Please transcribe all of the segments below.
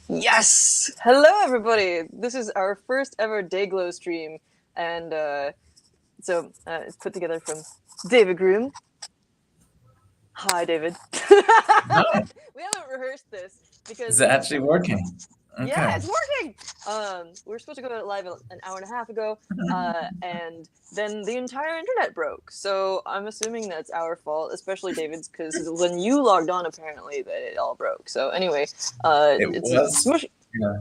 Yes! Hello, everybody! This is our first ever Dayglow stream, and it's put together from David Groom. Hi, David. No, We haven't rehearsed this because is it actually working? yeah, Okay. it's working. We were supposed to go live an hour and a half ago, and then the entire internet broke. So I'm assuming that's our fault, especially David's, because when you logged on, apparently that it all broke. So anyway, It it's a was. smush. Yeah.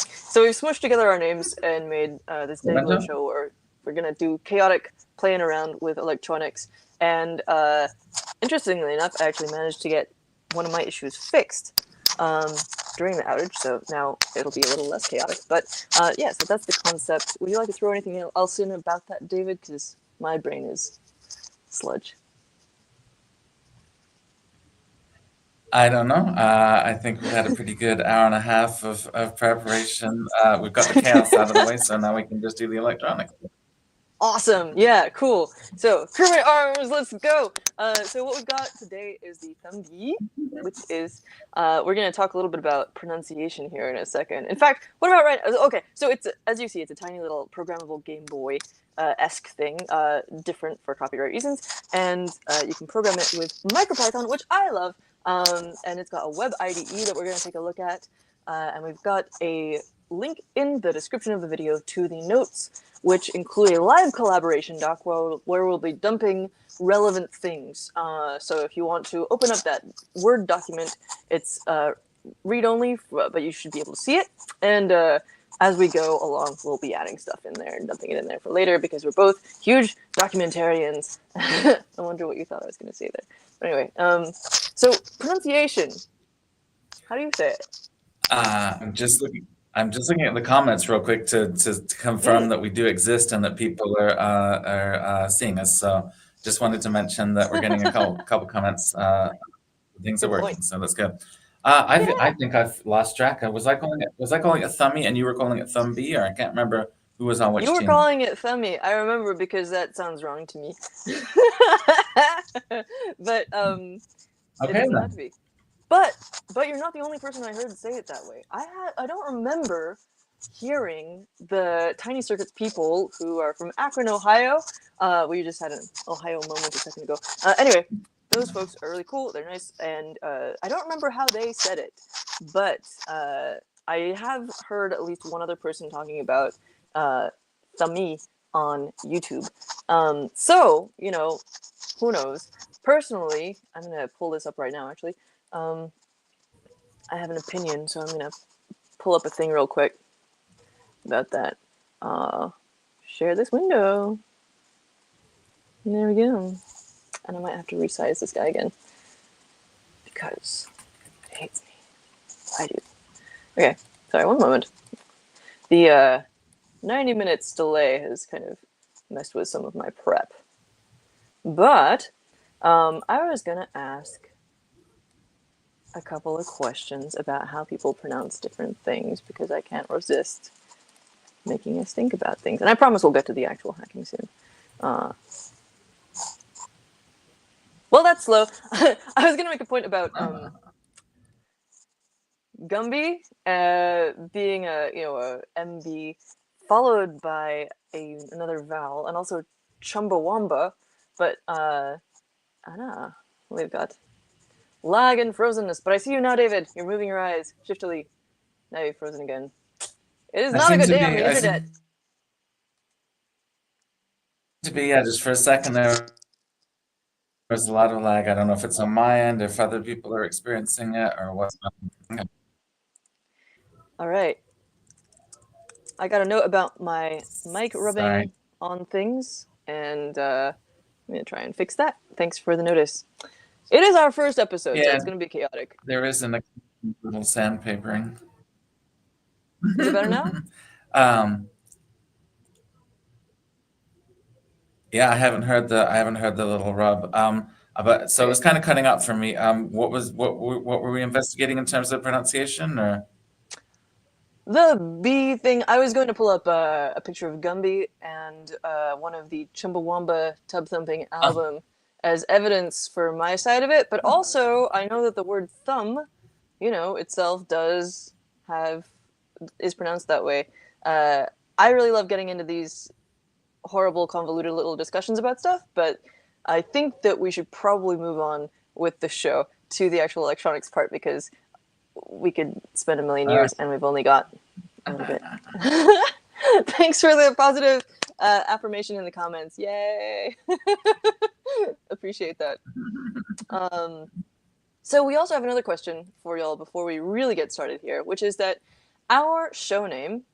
So we've smushed together our names and made this Dayglow Momentum? show where we're going to do chaotic playing around with electronics. And interestingly enough, I actually managed to get one of my issues fixed during the outage, so now it'll be a little less chaotic. But yeah, so that's the concept. Would you like to throw anything else in about that, David? Because my brain is sludge. I don't know. I think we've had a pretty good hour and a half of preparation. We've got the chaos out of the way, so now we can just do the electronics. Awesome. Yeah, cool. So, crew my arms, let's go. So what we've got today is the Thumby, which is, we're going to talk a little bit about pronunciation here in a second. In fact, what about right, okay, so it's, as you see, it's a tiny little programmable Game Boy-esque thing, different for copyright reasons, and you can program it with MicroPython, which I love, and it's got a web IDE that we're going to take a look at, and we've got a link in the description of the video to the notes, which include a live collaboration doc where we'll be dumping relevant things. So if you want to open up that Word document, it's read-only, but you should be able to see it. And as we go along, we'll be adding stuff in there and dumping it in there for later because we're both huge documentarians. I wonder what you thought I was going to say there. But anyway, so pronunciation. How do you say it? I'm just looking at the comments real quick to confirm that we do exist and that people are seeing us. So just wanted to mention that we're getting a couple comments. Things are Good point. working, so that's good. I think I've lost track. Was I calling it Thummy and you were calling it Thumby, or I can't remember who was on which You were team. calling it Thumby. I remember because that sounds wrong to me. But it Okay doesn't have then. to be. But you're not the only person I heard say it that way. I don't remember hearing the Tiny Circuits people who are from Akron, Ohio. We just had an Ohio moment a second ago. Anyway, those folks are really cool. They're nice, and I don't remember how they said it, but I have heard at least one other person talking about Thummy on YouTube. So, you know, who knows? Personally, I'm going to pull this up right now, actually. I have an opinion, so I'm going to pull up a thing real quick about that. Share this window. And there we go. And I might have to resize this guy again because it hates me. I do. Okay, sorry, one moment. The 90 minutes delay has kind of messed with some of my prep. But I was going to ask a couple of questions about how people pronounce different things because I can't resist making us think about things. And I promise we'll get to the actual hacking soon. Well, that's slow. I was going to make a point about Gumby being a MB followed by another vowel, and also Chumbawamba, but Anna, we've got lag and frozenness. But I see you now, David. You're moving your eyes shiftily. Now you're frozen again. It is not a good day on the internet. Yeah, just for a second there was a lot of lag. I don't know if it's on my end, if other people are experiencing it, or what's happening. All right. I got a note about my mic rubbing on things, and I'm going to try and fix that. Thanks for the notice. It is our first episode, so it's going to be chaotic. There is a little sandpapering. Is it better now? Yeah, I haven't heard the little rub. But so okay. It was kind of cutting out for me. What were we investigating in terms of pronunciation, or? The B thing. I was going to pull up a picture of Gumby and one of the Chumbawamba Tub Thumping album as evidence for my side of it, but also I know that the word thumb, itself is pronounced that way. I really love getting into these horrible, convoluted little discussions about stuff, but I think that we should probably move on with the show to the actual electronics part, because we could spend a million years and we've only got a little bit. Thanks for the positive affirmation in the comments. Yay! Appreciate that. So we also have another question for y'all before we really get started here, which is that our show name,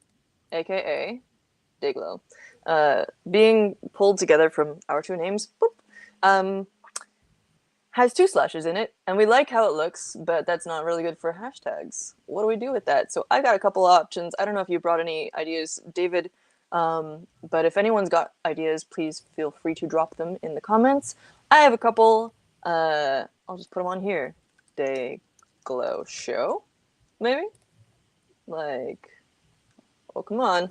aka Dayglow, being pulled together from our two names, has 2 slashes in it, and we like how it looks, but that's not really good for hashtags. What do we do with that? So I got a couple of options. I don't know if you brought any ideas, David, but if anyone's got ideas, please feel free to drop them in the comments. I have a couple. I'll just put them on here. Dayglow show, maybe? Oh, come on.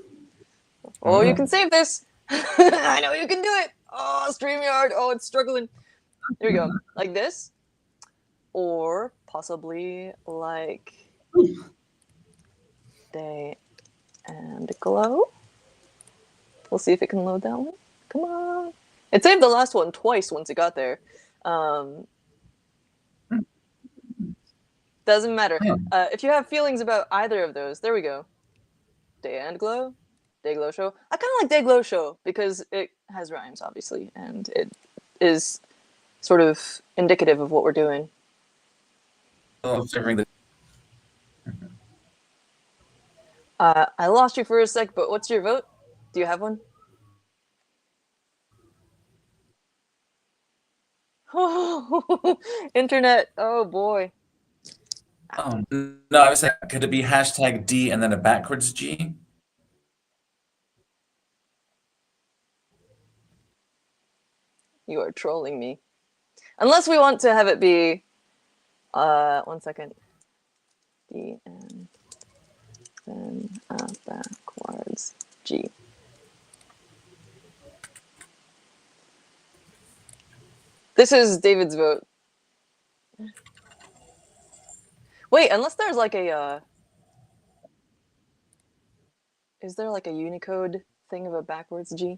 Oh, you can save this. I know you can do it. Oh, StreamYard. Oh, it's struggling. There we go. Like this. Or possibly like Day and Glow. We'll see if it can load that one. Come on. It saved the last one twice once it got there. Doesn't matter. If you have feelings about either of those, there we go. Day and Glow. Dayglow show. I kind of like Dayglow show because it has rhymes, obviously, and it is sort of indicative of what we're doing. I lost you for a sec, but what's your vote? Do you have one? Internet. Oh boy. Oh, no, I was saying, could it be hashtag D and then a backwards G? You are trolling me. Unless we want to have it be, 1 second. D and then backwards G. This is David's vote. Wait, unless there's like a, is there like a Unicode thing of a backwards G?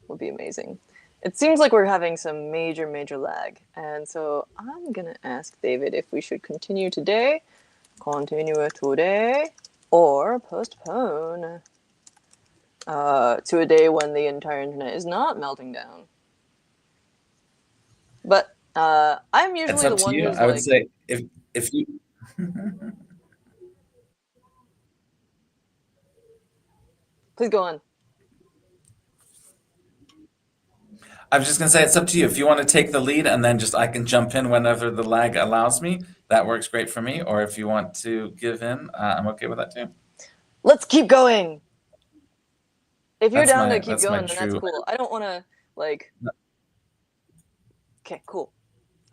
Would be amazing. It seems like we're having some major lag, and so I'm gonna ask David if we should continue today, or postpone to a day when the entire internet is not melting down. But I'm usually the one who's I would say if you please go on. I was just going to say, it's up to you. If you want to take the lead and then I can jump in whenever the lag allows me, that works great for me. Or if you want to give in, I'm okay with that too. Let's keep going. If you're down to keep going, then that's cool. I don't want to, No. Okay, cool.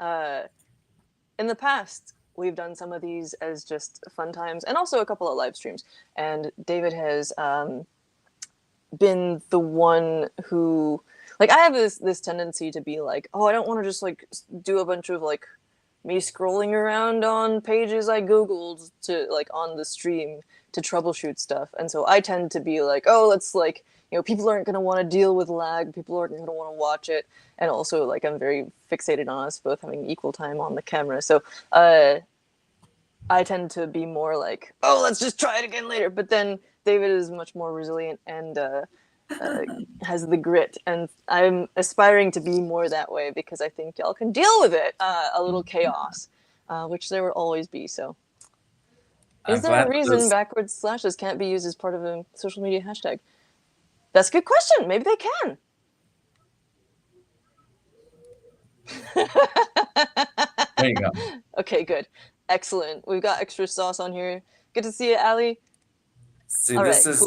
In the past, we've done some of these as just fun times, and also a couple of live streams. And David has been the one who... I have this tendency to be like, oh, I don't want to just do a bunch of me scrolling around on pages I Googled to on the stream to troubleshoot stuff. And so I tend to be like, oh, let's people aren't going to want to deal with lag. People aren't going to want to watch it. And also I'm very fixated on us both having equal time on the camera. So I tend to be more like, oh, let's just try it again later. But then David is much more resilient and has the grit, and I'm aspiring to be more that way because I think y'all can deal with it, a little chaos, which there will always be. So, is there a reason backwards slashes can't be used as part of a social media hashtag? That's a good question. Maybe they can. There you go. Okay, good. Excellent. We've got extra sauce on here. Good to see you, Allie. See, this is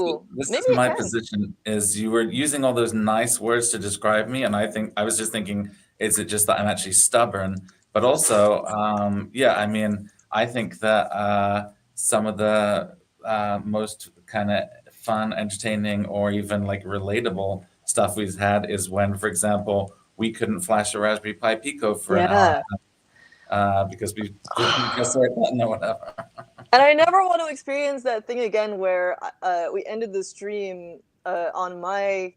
my position, is you were using all those nice words to describe me, and I was just thinking, is it just that I'm actually stubborn? But also, yeah, I mean, I think that some of the most kind of fun, entertaining, or even relatable stuff we've had is when, for example, we couldn't flash a Raspberry Pi Pico for an hour. because we didn't press the right button or whatever. And I never want to experience that thing again where we ended the stream on my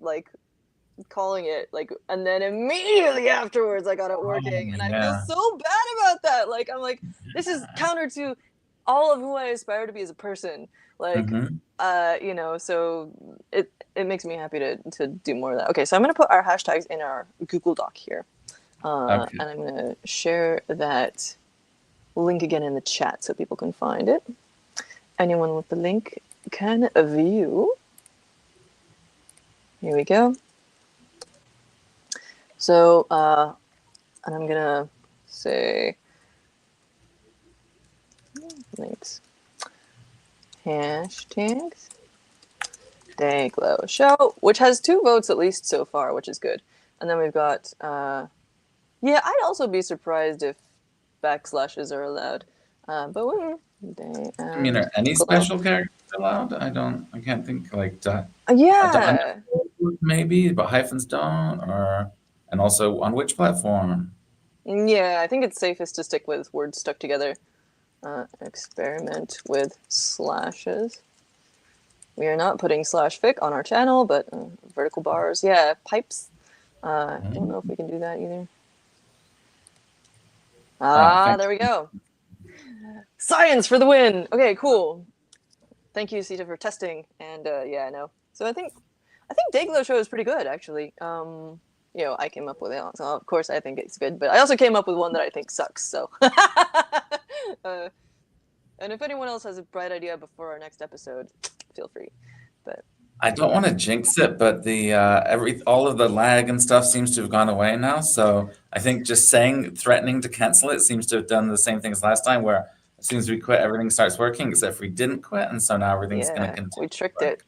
like calling it like, and then immediately afterwards I got it working, and I feel so bad about that. Like I'm like, this is counter to all of who I aspire to be as a person. Like, you know, so it makes me happy to do more of that. Okay, so I'm gonna put our hashtags in our Google Doc here, and I'm gonna share that link again in the chat so people can find it. Anyone with the link can view. Here we go. So, and I'm gonna say links, hashtags, Day Glow Show, which has 2 votes at least so far, which is good. And then we've got, yeah, I'd also be surprised if backslashes are allowed. But we're I mean, are any special characters allowed? I can't think, like, yeah, maybe, but hyphens don't, or, and also on which platform? Yeah, I think it's safest to stick with words stuck together. Experiment with slashes. We are not putting /fic on our channel, but vertical bars, yeah, pipes. I don't know if we can do that either. There we go. Science for the win. Okay, cool. Thank you, Sita, for testing. And yeah, I know. So I think Dayglow Show is pretty good, actually. You know, I came up with it, so of course I think it's good. But I also came up with one that I think sucks. So, and if anyone else has a bright idea before our next episode, feel free. But I don't want to jinx it, but the all of the lag and stuff seems to have gone away now. So I think just threatening to cancel it seems to have done the same thing as last time, where as soon as we quit, everything starts working, except for we didn't quit, and so now everything's going to continue. We tricked it.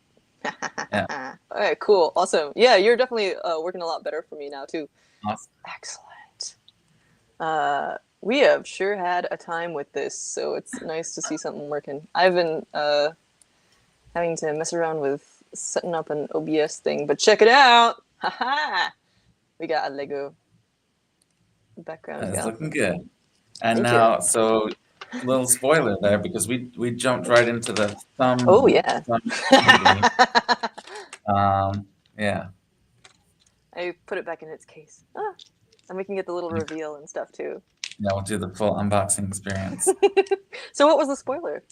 Yeah. All right, cool, awesome. Yeah, you're definitely working a lot better for me now too. Awesome. Excellent. We have sure had a time with this, so it's nice to see something working. I've been having to mess around with setting up an OBS thing, but check it out. We got a Lego background. It's looking good. And now, so little spoiler there, because we jumped right into the thumb. Oh yeah. Yeah. I put it back in its case. And we can get the little reveal and stuff too. Yeah, we'll do the full unboxing experience. So what was the spoiler?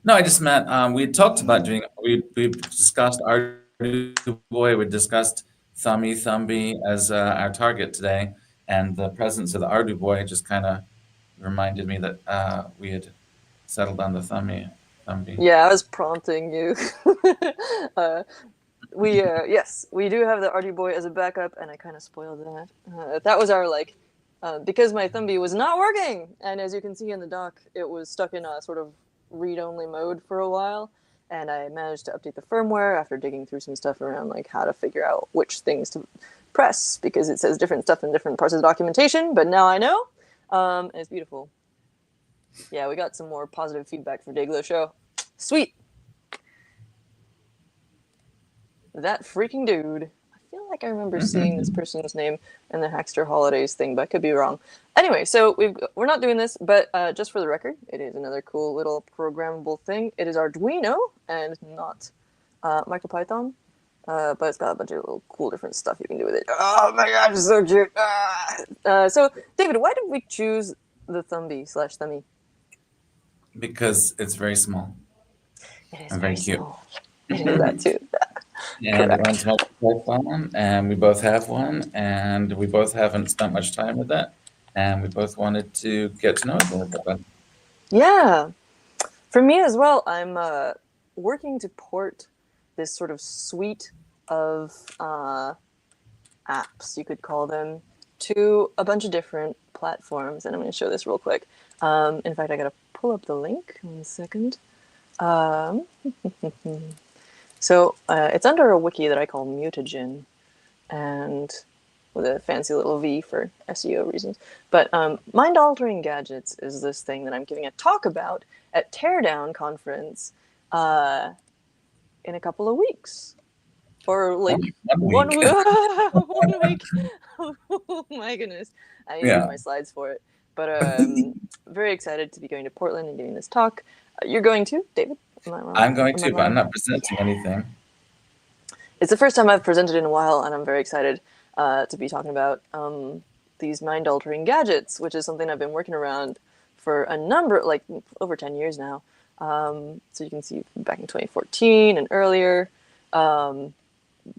No, I just meant we talked about doing. We discussed Ardu Boy. We discussed Thumby as our target today, and the presence of the Ardu Boy just kind of reminded me that we had settled on the Thumby. Yeah, I was prompting you. Yes, we do have the Ardu Boy as a backup, and I kind of spoiled that. That was our because my Thumby was not working, and as you can see in the dock, it was stuck in a sort of read-only mode for a while, and I managed to update the firmware after digging through some stuff around like how to figure out which things to press, because it says different stuff in different parts of the documentation, but now I know, and it's beautiful. Yeah, we got some more positive feedback for Dayglow Show. Sweet. That freaking dude. I feel like I remember seeing this person's name in the Hackster Holidays thing, but I could be wrong. Anyway, so we're not doing this, but just for the record, it is another cool little programmable thing. It is Arduino and not MicroPython, but it's got a bunch of little cool different stuff you can do with it. Oh my gosh, it's so cute. So, David, why did we choose the Thumby/Thummy? Because it's very small. It is and very cute. Small. I know that too. And it runs MicroPython, and we both have one, and we both haven't spent much time with it, and we both wanted to get to know it a little bit better. Yeah, for me as well. I'm working to port this sort of suite of apps, you could call them, to a bunch of different platforms, and I'm going to show this real quick. In fact, I got to pull up the link. 1 second. So it's under a wiki that I call Mutagen, and with a fancy little V for SEO reasons. But mind-altering gadgets is this thing that I'm giving a talk about at Teardown conference in a couple of weeks. for like One week. 1 week. Oh my goodness. I need to do my slides for it. But very excited to be going to Portland and giving this talk. You're going too, David? Am I wrong? I'm going to, but I'm not presenting anything. It's the first time I've presented in a while, and I'm very excited to be talking about these mind-altering gadgets, which is something I've been working around for a number, like over 10 years now. So you can see back in 2014 and earlier,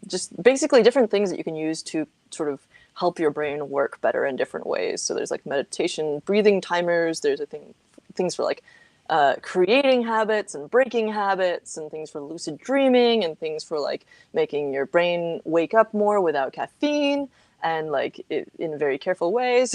just basically different things that you can use to sort of help your brain work better in different ways. So there's like meditation, breathing timers. There's things for like creating habits and breaking habits, and things for lucid dreaming, and things for like making your brain wake up more without caffeine, and like in very careful ways.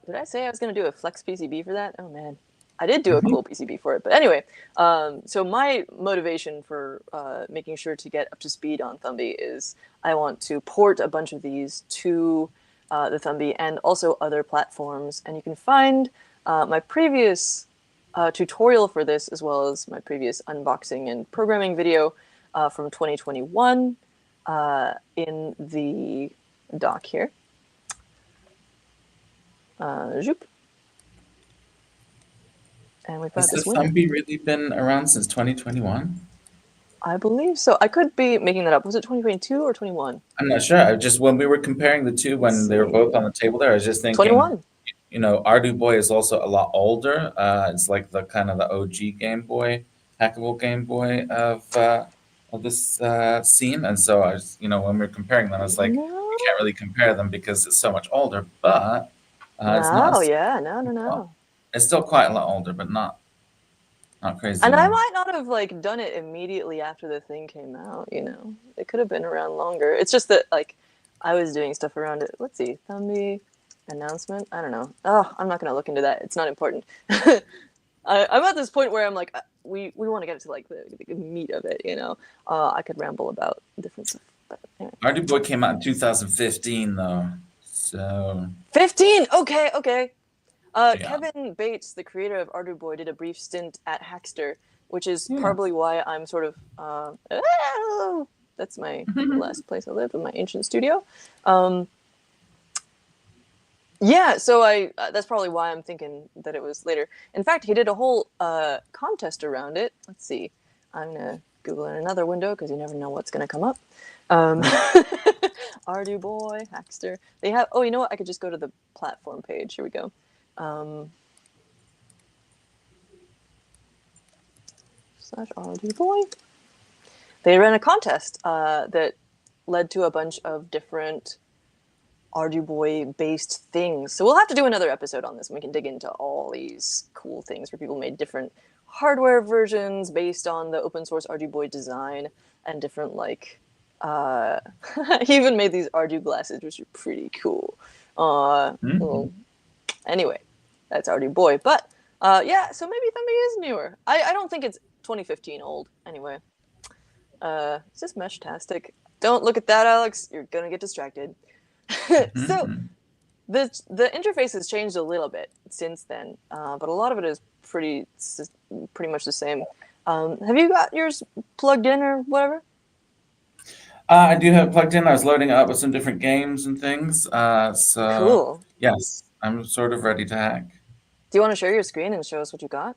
Did I say I was going to do a flex PCB for that? Oh man, I did do a cool PCB for it. But anyway, so my motivation for making sure to get up to speed on Thumby is I want to port a bunch of these to the Thumby and also other platforms. And you can find my previous tutorial for this, as well as my previous unboxing and programming video from 2021 in the doc here. Zoop. And we've got Has this the winner. Thumby really been around since 2021? I believe so. I could be making that up. Was it 2022 or 21? I'm not sure. I just, when we were comparing the two, when they were both on the table there, I was just thinking, 21. you know, Ardu Boy is also a lot older. It's like the kind of the OG Game Boy, hackable Game Boy of this scene. And so I was, you know, when we were comparing them, I was like, No. you can't really compare them because it's so much older. But it's not. No, yeah, no. It's still quite a lot older, but not crazy. And I might not have like done it immediately after the thing came out, you know. It could have been around longer. It's just that like I was doing stuff around it. Let's see, Thumby announcement. I don't know. Oh, I'm not gonna look into that. It's not important. I'm at this point where I'm like, we want to get to like the meat of it, you know. I could ramble about different stuff, but anyway. Ardu Boy came out in 2015, though. So 15. Okay. Yeah. Kevin Bates, the creator of Ardu Boy, did a brief stint at Hackster, which is probably why I'm sort of that's my last place I live in my ancient studio. Yeah, so that's probably why I'm thinking that it was later. In fact, he did a whole contest around it. Let's see. I'm gonna Google in another window because you never know what's gonna come up. Ardu Boy, Hackster. They have. Oh, you know what? I could just go to the platform page. Here we go. Slash Ardu Boy. They ran a contest that led to a bunch of different Ardu Boy based things. So we'll have to do another episode on this, and we can dig into all these cool things where people made different hardware versions based on the open source Ardu Boy design, and different like he even made these Ardu glasses, which are pretty cool. Well, anyway, that's Ardu Boy. But yeah, so maybe Thumby is newer. I don't think it's 2015 old anyway. It's just Mesh-tastic. Don't look at that, Alex. You're gonna get distracted. So the interface has changed a little bit since then, but a lot of it is pretty much the same. Have you got yours plugged in or whatever? I do have it plugged in. I was loading it up with some different games and things. So Cool. yes, I'm sort of ready to hack. Do you want to share your screen and show us what you got?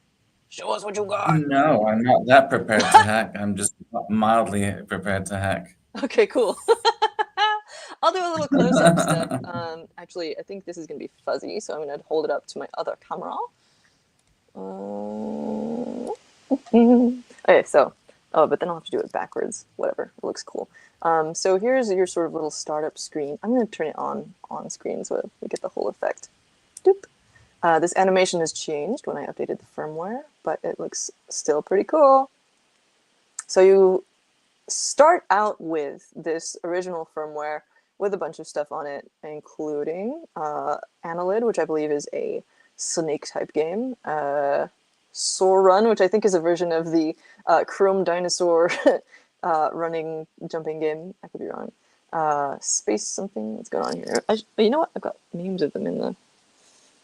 Show us what you got. No, I'm not that prepared to hack. I'm just mildly prepared to hack. Okay, cool. I'll do a little close-up stuff. Actually, I think this is going to be fuzzy, so I'm going to hold it up to my other camera. Okay, so, but then I'll have to do it backwards. Whatever, it looks cool. So here's your sort of little startup screen. I'm going to turn it on screen so we get the whole effect. Doop. This animation has changed when I updated the firmware, but it looks still pretty cool. So you start out with this original firmware with a bunch of stuff on it, including Annelid, which I believe is a Snake-type game, Run, which I think is a version of the Chrome Dinosaur running, jumping game. I could be wrong. Space something. What's going on here? You know what? I've got names of them in the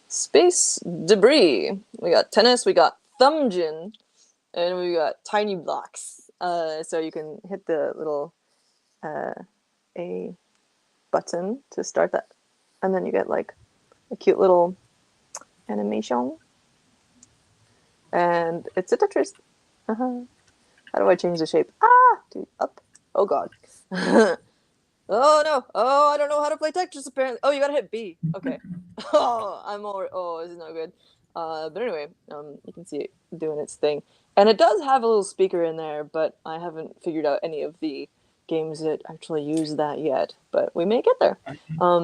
Space Debris. We got Tennis, we got Thumbjin, and we got Tiny Blocks. So you can hit the little A button to start that, and then you get like a cute little animation, and it's a Tetris. How do I change the shape? Dude, up. Oh god. Oh no. Oh, I don't know how to play Tetris apparently. Oh, you gotta hit B. Okay. Oh, this is not good. But anyway, you can see it doing its thing. And it does have a little speaker in there, but I haven't figured out any of the games that actually use that yet. But we may get there.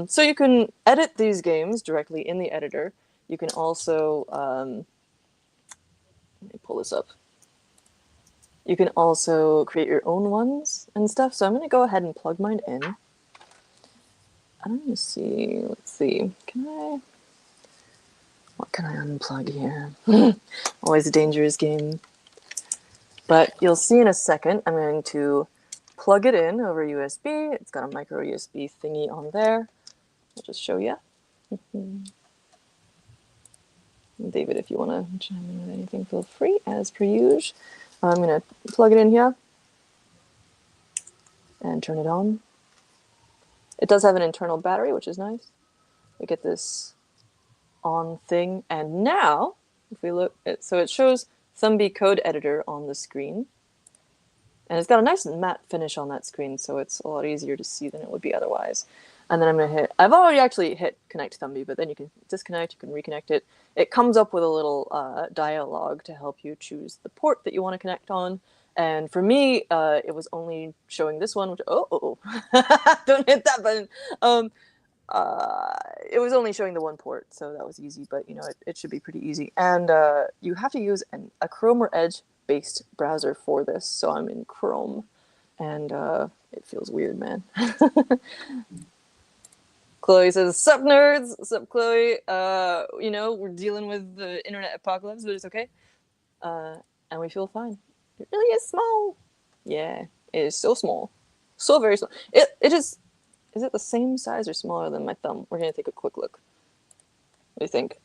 So you can edit these games directly in the editor. You can also, let me pull this up. You can also create your own ones and stuff. So I'm going to go ahead and plug mine in. I'm going to see, let's see, what can I unplug here? Always a dangerous game. But you'll see in a second, I'm going to plug it in over USB. It's got a micro USB thingy on there. I'll just show you. David, if you want to chime in with anything, feel free, as per usual. I'm going to plug it in here and turn it on. It does have an internal battery, which is nice. We get this on thing, and now, if we look at, so it shows Thumby code editor on the screen, and it's got a nice matte finish on that screen, so it's a lot easier to see than it would be otherwise. And then I'm going to hit, I've already actually hit connect Thumby, but then you can disconnect, you can reconnect it. It comes up with a little dialogue to help you choose the port that you want to connect on. And for me, it was only showing this one, which, don't hit that button. It was only showing the one port, so that was easy, but you know, it should be pretty easy. And you have to use a Chrome or Edge based browser for this, so I'm in Chrome, and it feels weird, man. Chloe says, "Sup nerds, sup Chloe." You know, we're dealing with the internet apocalypse, but it's okay. And we feel fine. It really is small. Yeah, it is so small, so very small. It is. Is it the same size or smaller than my thumb? We're gonna take a quick look. What do you think?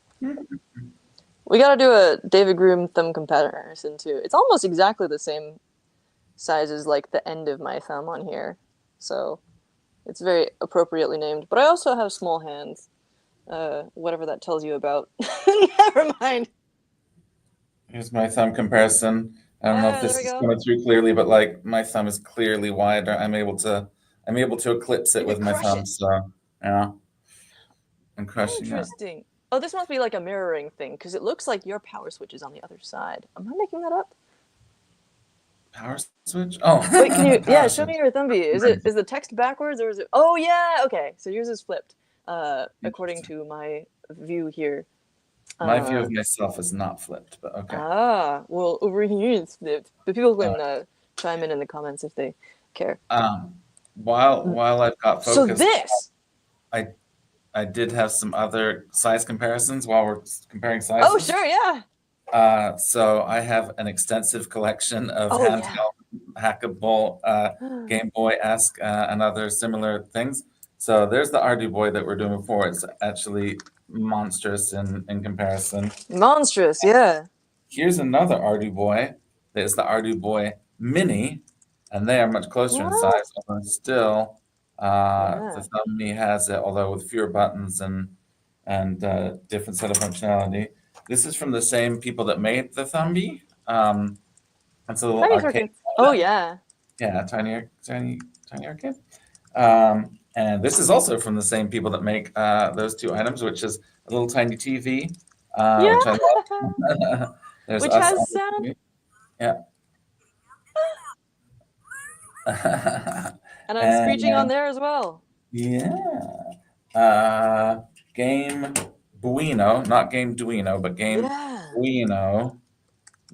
We gotta do a David Groom thumb comparison too. It's almost exactly the same size as like the end of my thumb on here, so it's very appropriately named. But I also have small hands. Whatever that tells you about. Never mind. Here's my thumb comparison. I don't know if this is coming through clearly, but like my thumb is clearly wider. I'm able to eclipse it with my thumb. So yeah, I'm crushing it. Interesting. Oh, this must be like a mirroring thing because it looks like your power switch is on the other side. Am I making that up? Power switch? Oh, wait, can you? Yeah, show me your Thumby. Is the text backwards or is it? Oh yeah, okay. So yours is flipped, according to my view here. My view of myself is not flipped, but okay. Well, over here it's flipped. But people can chime in the comments if they care. While I've got focus, so this, I did have some other size comparisons while we're comparing sizes. Oh sure, yeah. So I have an extensive collection of handheld, hackable, Game Boy-esque, and other similar things. So there's the Ardu Boy that we're doing before. It's actually monstrous in comparison. Monstrous, yeah. Here's another Ardu Boy. There's the Ardu Boy Mini, and they are much closer in size, although still the Thumby has it, although with fewer buttons and different set of functionality. This is from the same people that made the Thumby. It's a little arcade. Oh yeah. Yeah, tiny arcade. And this is also from the same people that make those two items, which is a little tiny TV, which I love. Which has sound. Yeah. And I'm screeching on there as well. Yeah. Game Bueno, not Game Duino, but Game Bueno.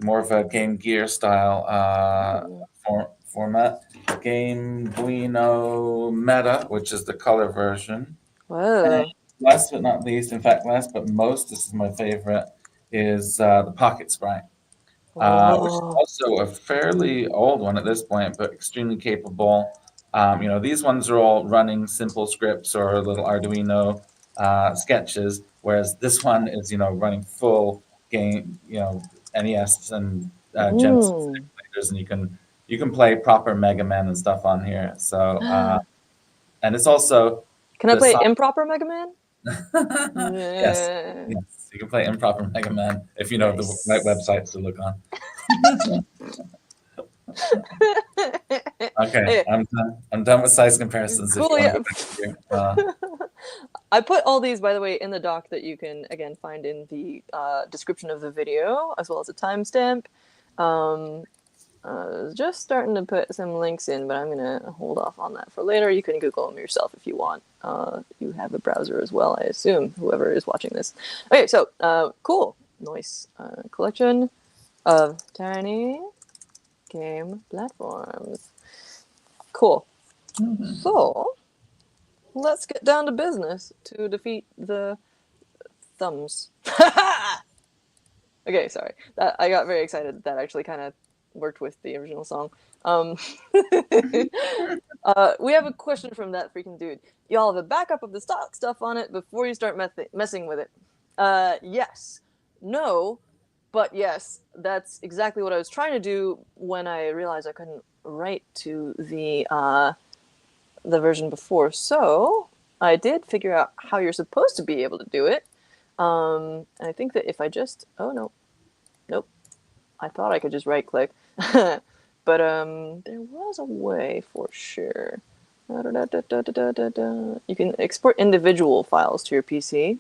More of a Game Gear style format. Game Bueno Meta, which is the color version. Whoa. And last but not least, in fact, last but most, this is my favorite, is the Pocket Sprite. Which is also a fairly old one at this point, but extremely capable. You know, these ones are all running simple scripts or little Arduino sketches, whereas this one is, you know, running full game, you know, NES and Genesis emulators, and you you can play proper Mega Man and stuff on here. So and it's also Can I the play song. improper Mega Man? Yes, Yeah. yes, you can play improper Mega Man if you know the right Nice. websites to look on. Okay, Hey, I'm done with size comparisons. If you cool, want to yeah. go back to your, I put all these, by the way, in the doc that you can, again, find in the description of the video, as well as a timestamp. I was just starting to put some links in, but I'm going to hold off on that for later. You can Google them yourself if you want. You have a browser as well, I assume, whoever is watching this. Okay, so, cool. Nice collection of tiny game platforms. Cool. So, let's get down to business to defeat the thumbs. Okay, sorry. I got very excited. That actually kind of worked with the original song. We have a question from that freaking dude. Y'all have a backup of the stock stuff on it before you start messing with it. Yes. No, but yes. That's exactly what I was trying to do when I realized I couldn't write to the version before. So I did figure out how you're supposed to be able to do it. And I think that if I just... Oh, no. Nope. I thought I could just right-click. But there was a way for sure. You can export individual files to your PC.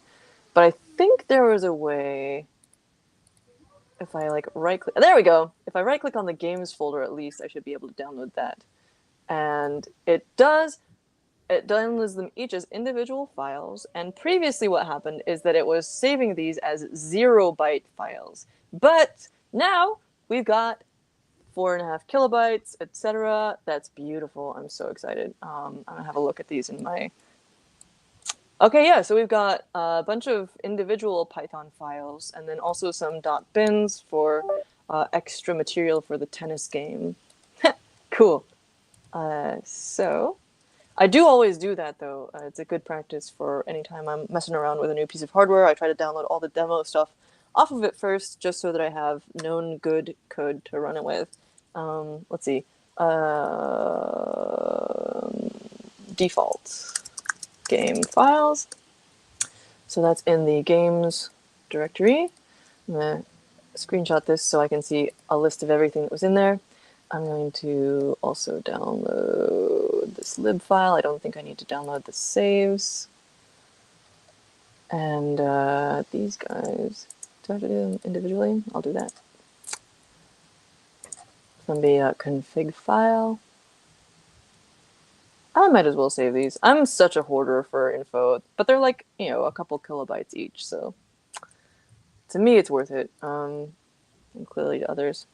But I think there was a way... If I, like, right-click... There we go! If I right-click on the games folder, at least, I should be able to download that. And it does... It downloads them each as individual files, and previously what happened is that it was saving these as 0-byte files. But now we've got 4.5 kilobytes, etc. That's beautiful. I'm so excited. I'm gonna have a look at these in my... Okay, yeah, so we've got a bunch of individual Python files, and then also some .bins for extra material for the tennis game. Cool. So... I do always do that, though. It's a good practice for any time I'm messing around with a new piece of hardware. I try to download all the demo stuff off of it first, just so that I have known good code to run it with. Let's see. Default game files. So that's in the games directory. I'm going to screenshot this so I can see a list of everything that was in there. I'm going to also download this lib file. I don't think I need to download the saves. And these guys, do I have to do them individually? I'll do that. Thumby config file. I might as well save these. I'm such a hoarder for info, but they're like, you know, a couple kilobytes each, so to me it's worth it. And clearly to others.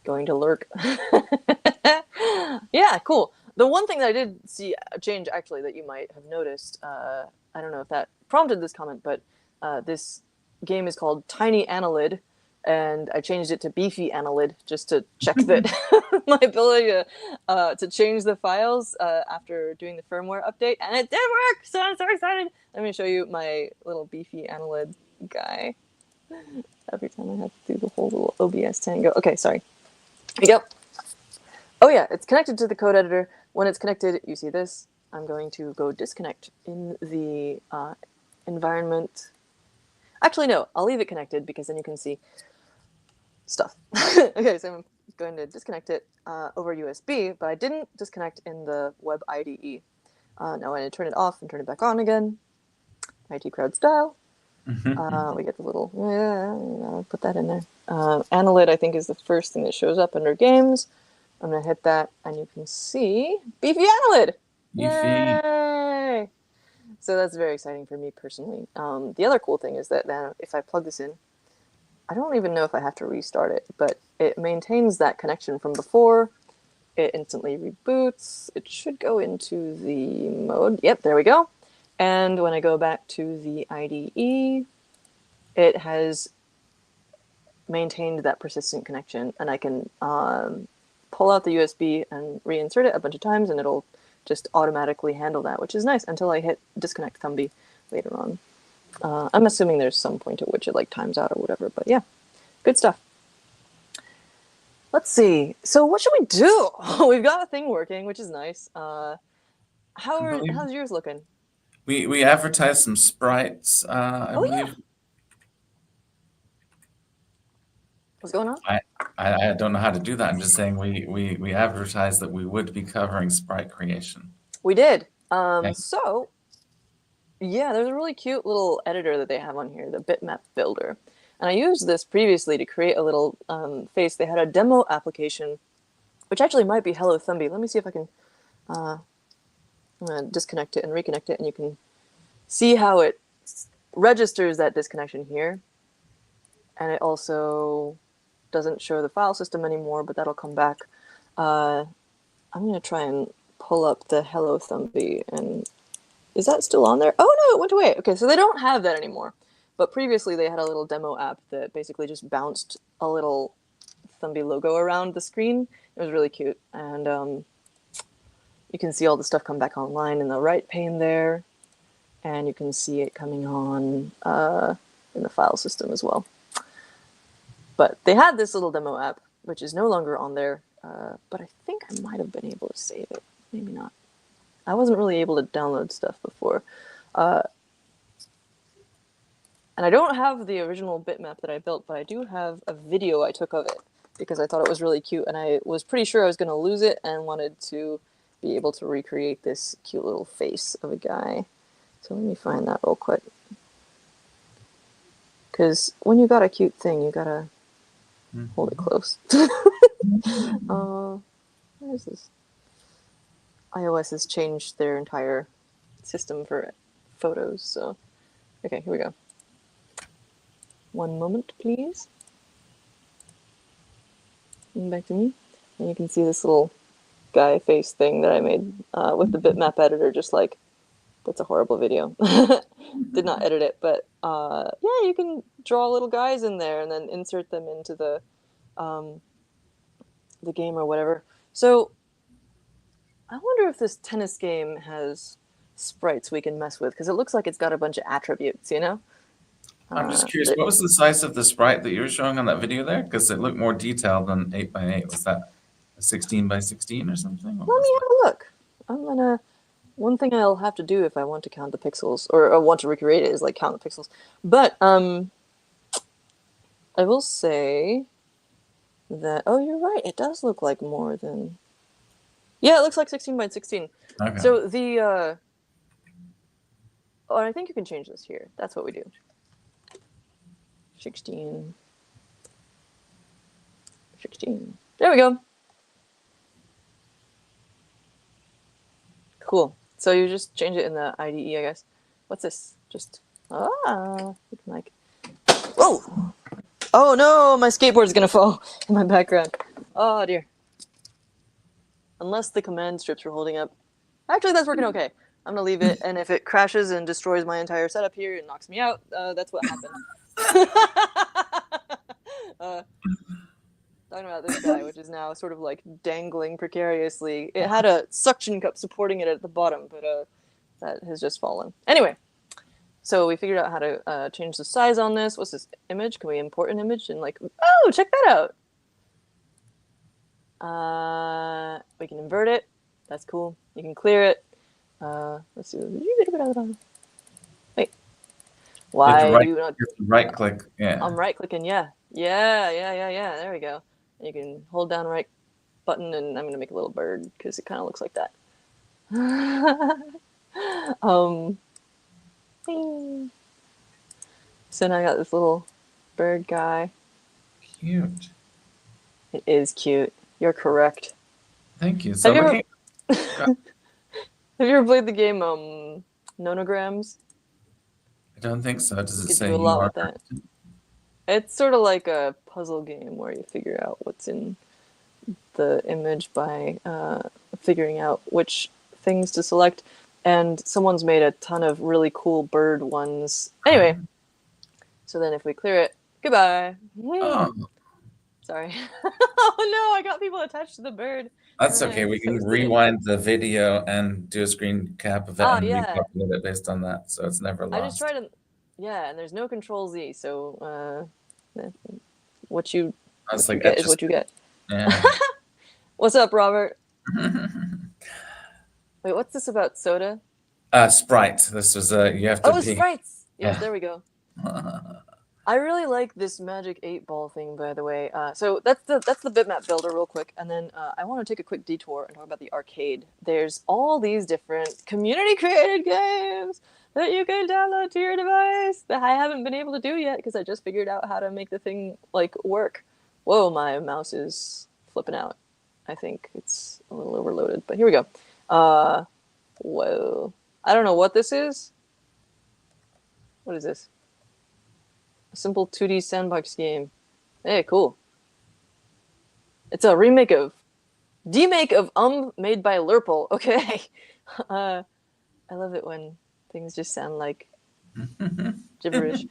Going to lurk. Yeah, cool. The one thing that I did see a change, actually, that you might have noticed, I don't know if that prompted this comment, but this game is called Tiny Annelid, and I changed it to Beefy Annelid just to check that my ability to change the files after doing the firmware update, and it did work, so I'm so excited. Let me show you my little Beefy Annelid guy. Every time I have to do the whole little OBS tango. Okay, sorry. Yep. Oh yeah, it's connected to the code editor. When it's connected, you see this. I'm going to go disconnect in the environment. Actually, no, I'll leave it connected because then you can see stuff. Okay, so I'm going to disconnect it over USB, but I didn't disconnect in the web IDE. Now I'm going to turn it off and turn it back on again. IT crowd style. We get the little, I'll put that in there. Annelid, I think, is the first thing that shows up under games. I'm going to hit that, and you can see Beefy Annelid! Yay! So that's very exciting for me personally. The other cool thing is that now if I plug this in, I don't even know if I have to restart it, but it maintains that connection from before. It instantly reboots. It should go into the mode. Yep, there we go. And when I go back to the IDE, it has maintained that persistent connection, and I can pull out the USB and reinsert it a bunch of times, and it'll just automatically handle that, which is nice until I hit disconnect Thumby later on. I'm assuming there's some point at which it like times out or whatever, but yeah, good stuff. Let's see. So what should we do? We've got a thing working, which is nice. How's yours looking? We advertised some sprites, I Oh yeah. believe. What's going on? I don't know how to do that. I'm just saying we advertised that we would be covering sprite creation. We did. Yeah. So yeah, there's a really cute little editor that they have on here, the bitmap builder. And I used this previously to create a little face. They had a demo application, which actually might be Hello Thumby. Let me see if I can I'm gonna disconnect it and reconnect it, and you can see how it registers that disconnection here. And it also doesn't show the file system anymore, but that'll come back. I'm gonna try and pull up the Hello Thumby, and is that still on there? Oh no, it went away. Okay, so they don't have that anymore. But previously they had a little demo app that basically just bounced a little Thumby logo around the screen. It was really cute, and you can see all the stuff come back online in the right pane there, and you can see it coming on in the file system as well. But they had this little demo app, which is no longer on there, but I think I might have been able to save it. Maybe not. I wasn't really able to download stuff before. And I don't have the original bitmap that I built, but I do have a video I took of it because I thought it was really cute, and I was pretty sure I was going to lose it and wanted to be able to recreate this cute little face of a guy. So let me find that real quick. Because when you got a cute thing, you gotta hold it close. Where is this? iOS has changed their entire system for photos, so... Okay, here we go. One moment, please. And back to me. And you can see this little guy face thing that I made with the bitmap editor, just like, that's a horrible video. Did not edit it, but yeah, you can draw little guys in there and then insert them into the game or whatever. So I wonder if this tennis game has sprites we can mess with, because it looks like it's got a bunch of attributes, you know? I'm just curious, what was the size of the sprite that you were showing on that video there? Because it looked more detailed than 8x8. Was that a 16x16 or something? Let me have a look. I'm gonna... One thing I'll have to do if I want to count the pixels, or want to recreate it, is like count the pixels. But I will say that, oh, you're right, it does look like more than... Yeah, it looks like 16x16. Okay. So the... Oh, I think you can change this here. That's what we do. 16. There we go. Cool. So you just change it in the IDE, I guess. What's this? Just... you can like... Whoa! Oh no, my skateboard's gonna fall in my background. Oh dear. Unless the command strips were holding up. Actually, that's working okay. I'm gonna leave it, and if it crashes and destroys my entire setup here and knocks me out, that's what happened. Talking about this guy, which is now sort of like dangling precariously. It had a suction cup supporting it at the bottom, but that has just fallen. Anyway, so we figured out how to change the size on this. What's this image? Can we import an image? And like, oh, check that out. We can invert it. That's cool. You can clear it. Let's see. Wait. Why do you not? Right click. Yeah. I'm right clicking. Yeah. There we go. You can hold down right button, and I'm gonna make a little bird because it kind of looks like that. So now I got this little bird guy. Cute. It is cute. You're correct. Thank you. So have you ever played the game Nonograms? I don't think so. Does it You say do a you lot are? with that. It's sort of like a puzzle game where you figure out what's in the image by figuring out which things to select. And someone's made a ton of really cool bird ones. Anyway, so then if we clear it, goodbye. Oh, Sorry. Oh no, I got people attached to the bird. that's okay. We can rewind the video and do a screen cap of it and repopulate it based on that, so it's never lost. I just tried to, yeah, and there's no Control Z, so what you get is what you get. Yeah. What's up, Robert? Wait, what's this about soda? Sprite. This was you have to Oh, be. sprites. Yes, Yeah. there we go. I really like this Magic 8 Ball thing, by the way. So that's the bitmap builder, real quick, and then I want to take a quick detour and talk about the arcade. There's all these different community-created games that you can download to your device that I haven't been able to do yet because I just figured out how to make the thing like work. Whoa, my mouse is flipping out. I think it's a little overloaded, but here we go. Whoa, I don't know what this is. What is this? A simple 2D sandbox game. Hey, cool. It's a demake of made by Lurple. Okay. I love it when things just sound like gibberish.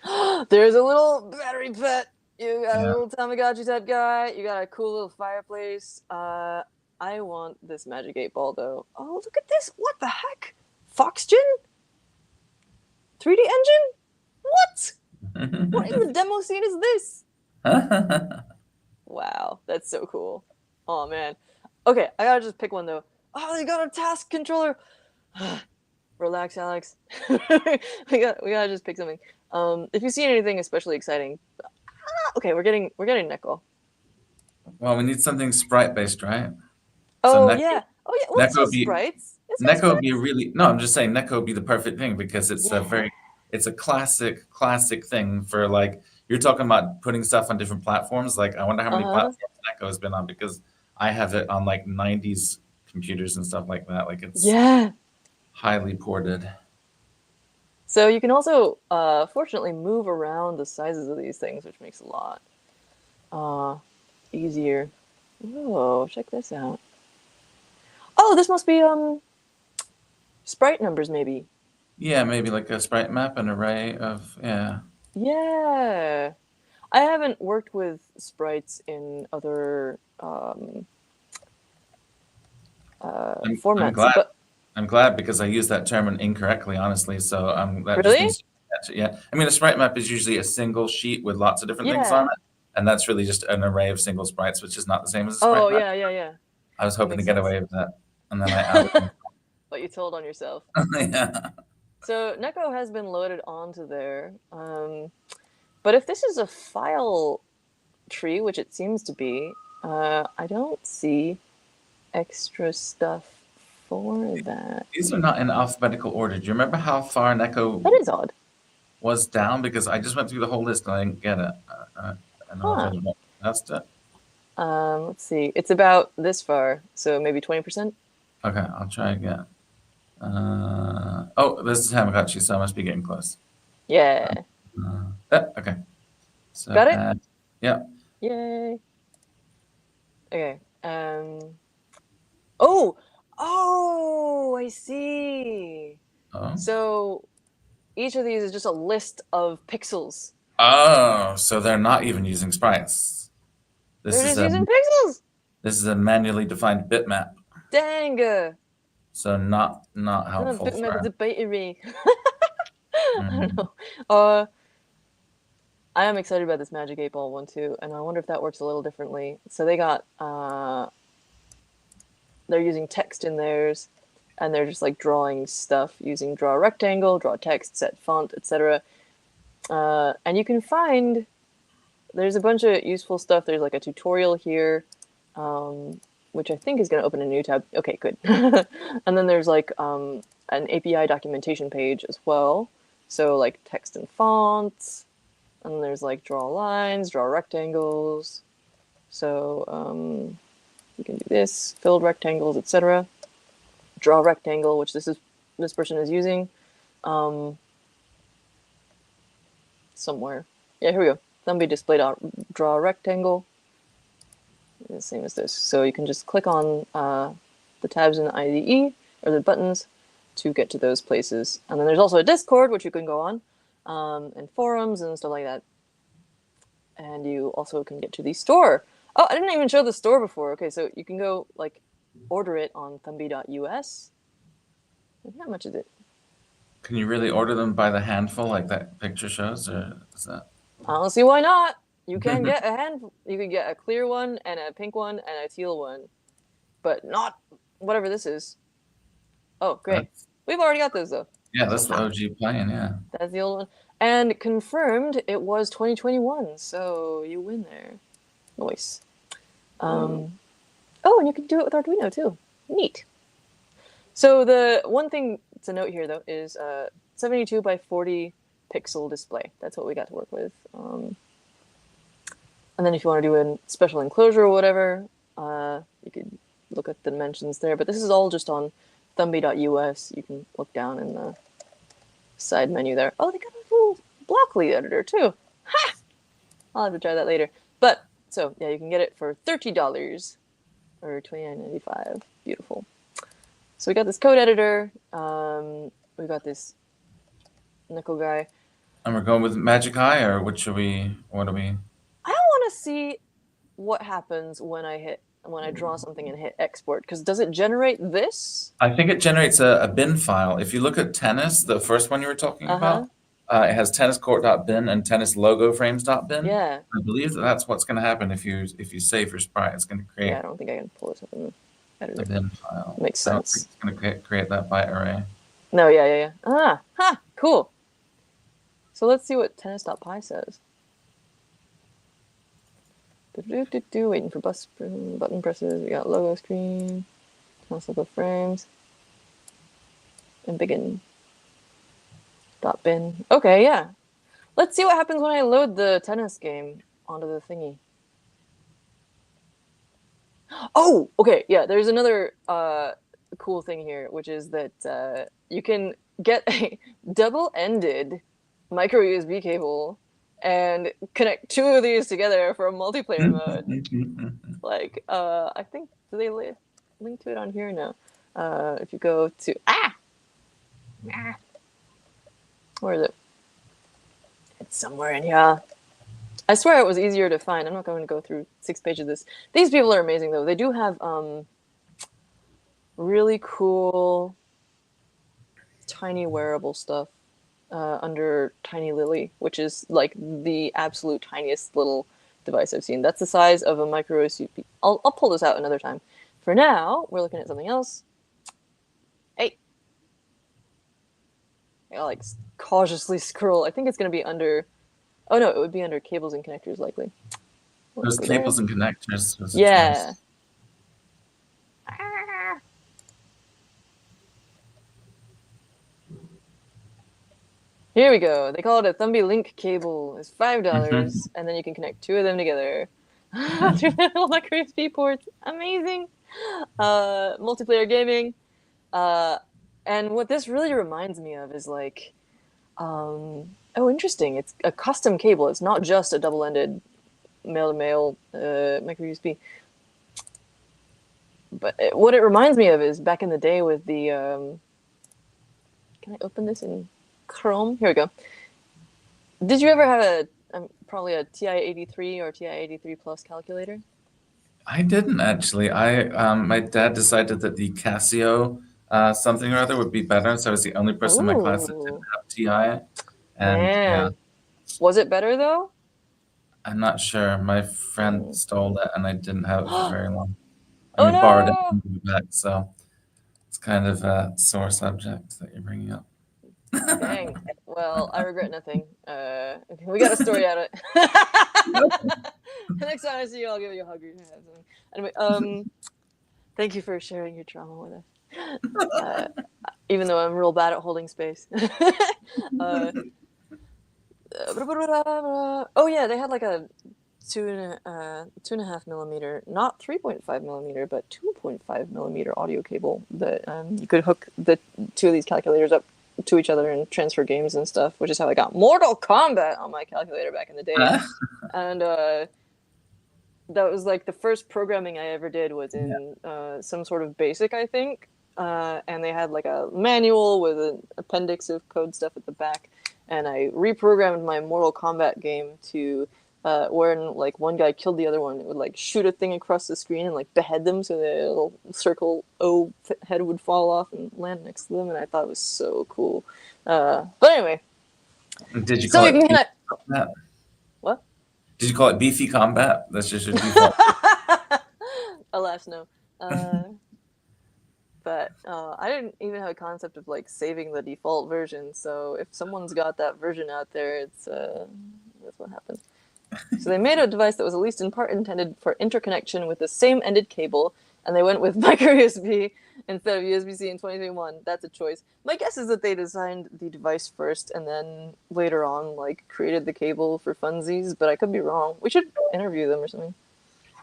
There's a little battery pet. You got a little Tamagotchi type guy. You got a cool little fireplace. I want this Magic 8 Ball though. Oh, look at this. What the heck? Foxgen? 3D engine? What? What in the demo scene is this? Wow, that's so cool. Oh man. Okay, I gotta just pick one though. Oh, they got a task controller. Relax, Alex. we gotta just pick something. If you see anything especially exciting, okay, we're getting Neko. Well, we need something sprite based, right? So Oh yeah. Oh yeah. Well, this Neko would has be sprites. This has Neko would be sprites. really no. I'm just saying Neko would be the perfect thing because Yeah. it's a classic thing for like you're talking about putting stuff on different platforms. Like I wonder how many Uh-huh. platforms Neko has been on because I have it on like 90s computers and stuff like that. Like it's Yeah. highly ported. So you can also, fortunately, move around the sizes of these things, which makes it a lot easier. Oh, check this out. Oh, this must be sprite numbers, maybe. Yeah, maybe like a sprite map, an array of yeah. Yeah. I haven't worked with sprites in other I'm formats, glad. but I'm glad because I used that term incorrectly, honestly. So that just really? means yeah. I mean, a sprite map is usually a single sheet with lots of different things on Yeah. it, and that's really just an array of single sprites, which is not the same as a Oh, sprite map. yeah. I was That hoping to makes get sense. away with that, and then I outed myself. But you told on yourself. Yeah. So Neko has been loaded onto there. But if this is a file tree, which it seems to be, I don't see extra stuff for that. These are not in alphabetical order. Do you remember how far That Neko is odd. was down? Because I just went through the whole list and I didn't get it. I don't know if I Huh. just messed it. Let's see. It's about this far, so maybe 20%. Okay, I'll try again. Oh, this is Tamagotchi, so I must be getting close. Yeah. Okay. So Got it? yeah. Yay. Okay. Oh! Oh, I see. Oh. So each of these is just a list of pixels. Oh, so they're not even using sprites. This They're is just a using pixels! this is a manually defined bitmap. Dang! So not Not a helpful bitmap, it's for a battery. I don't mm, know. I am excited about this Magic 8 Ball one too, and I wonder if that works a little differently. So they got they're using text in theirs, and they're just like drawing stuff using draw rectangle, draw text, set font, etc. And you can find there's a bunch of useful stuff. There's like a tutorial here, which I think is going to open a new tab. Okay, good. And then there's like an API documentation page as well. So like text and fonts, and then there's like draw lines, draw rectangles. So you can do this, filled rectangles, etc. Draw rectangle, which this person is using somewhere. Yeah, here we go. Thumby displayed draw rectangle. The same as this. So you can just click on the tabs in the IDE or the buttons to get to those places. And then there's also a Discord, which you can go on, and forums and stuff like that. And you also can get to the store. Oh, I didn't even show the store before. Okay, so you can go like order it on thumby.us. How much is it? Can you really order them by the handful like that picture shows, or is that? I don't see why not. You can get a hand. You can get a clear one and a pink one and a teal one, but not whatever this is. Oh, great. We've already got those though. Yeah, that's the OG plane. Yeah. That's the old one. And confirmed it was 2021, so you win there. Nice. Oh, and you can do it with Arduino too. Neat. So the one thing to note here though is 72 by 40 pixel display. That's what we got to work with. And then if you want to do a special enclosure or whatever, you could look at the dimensions there. But this is all just on Thumby.us. You can look down in the side menu there. Oh, they got a little Blockly editor too. Ha! I'll have to try that later. But so yeah, you can get it for $30 or $29.95. Beautiful. So we got this code editor. We got this nickel guy. And we're going with Magic Eye, or what do we? I want to see what happens when I draw something and hit export. Because does it generate this? I think it generates a bin file. If you look at tennis, the first one you were talking about, it has tenniscourt.bin and tennislogoframes.bin. Yeah. I believe that's what's going to happen if you save your sprite. It's going to create. Yeah, I don't think I can pull this up in the editor. The bin file. Makes sense. It's going to create that byte array. No, yeah. Cool. So let's see what tennis.py says. Waiting for button presses. We got logo screen, logo frames, and begin. .bin. Okay, yeah. Let's see what happens when I load the tennis game onto the thingy. Oh, okay, yeah. There's another cool thing here, which is that you can get a double-ended micro USB cable and connect two of these together for a multiplayer mode. Like, I think, do they link to it on here? No. If you go to, where is it? It's somewhere in here. I swear it was easier to find. I'm not going to go through 6 pages of this. These people are amazing, though. They do have really cool tiny wearable stuff under Tiny Lily, which is like the absolute tiniest little device I've seen. That's the size of a micro USB. I'll pull this out another time. For now, we're looking at something else. Hey. I like cautiously scroll. I think it's going to be under... Oh, no, it would be under cables and connectors, likely. There's cables and connectors. Yeah. Here we go. They call it a Thumby link cable. It's $5, and then you can connect 2 of them together. Through the little micro USB ports. Amazing. Multiplayer gaming. And what this really reminds me of is like... oh, interesting. It's a custom cable. It's not just a double-ended male-to-male micro USB. But what it reminds me of is back in the day with the... can I open this in Chrome? Here we go. Did you ever have probably a TI-83 or TI-83 Plus calculator? I didn't, actually. My dad decided that the Casio something or other would be better, so I was the only person in my class that didn't have TI. And yeah. Was it better though? I'm not sure. My friend stole it, and I didn't have it for very long. Oh, We no! borrowed it and gave it back, so it's kind of a sore subject that you're bringing up. Dang. Well, I regret nothing. We got a story out of it. Next time I see you, I'll give you a hug. Anyway, thank you for sharing your trauma with us. Even though I'm real bad at holding space. Oh yeah, they had like a 2.5 millimeter, not 3.5 millimeter, but 2.5 millimeter audio cable that you could hook the 2 of these calculators up to each other and transfer games and stuff, which is how I got Mortal Kombat on my calculator back in the day. And that was like the first programming I ever did was in some sort of BASIC, I think. And they had like a manual with an appendix of code stuff at the back. And I reprogrammed my Mortal Kombat game to when like one guy killed the other one, it would like shoot a thing across the screen and like behead them so the little circle O head would fall off and land next to them. And I thought it was so cool. But anyway. Did you call it? What? Did Did you call it beefy combat? That's just your default. Alas, no. But I didn't even have a concept of like saving the default version. So if someone's got that version out there, it's that's what happened. So they made a device that was at least in part intended for interconnection with the same ended cable, and they went with micro USB instead of USB-C in 2021. That's a choice. My guess is that they designed the device first and then later on like created the cable for funsies, but I could be wrong. We should interview them or something.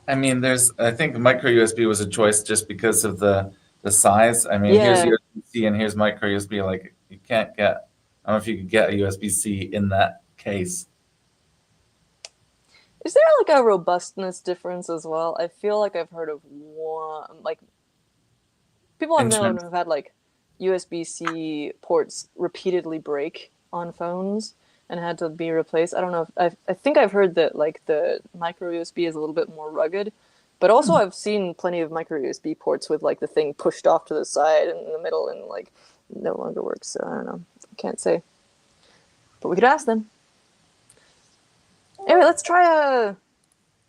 I mean, I think micro USB was a choice just because of the size. I mean, here's Yeah. USB-C and here's micro USB. Like, you can't get, I don't know if you could get a USB-C in that case. Is there like a robustness difference as well? I feel like I've heard of one, like people I've known have had like USB-C ports repeatedly break on phones and had to be replaced. I don't know if I think I've heard that like the micro USB is a little bit more rugged, but also I've seen plenty of micro USB ports with like the thing pushed off to the side and in the middle and like no longer works. So I don't know. I can't say. But we could ask them. Anyway, let's try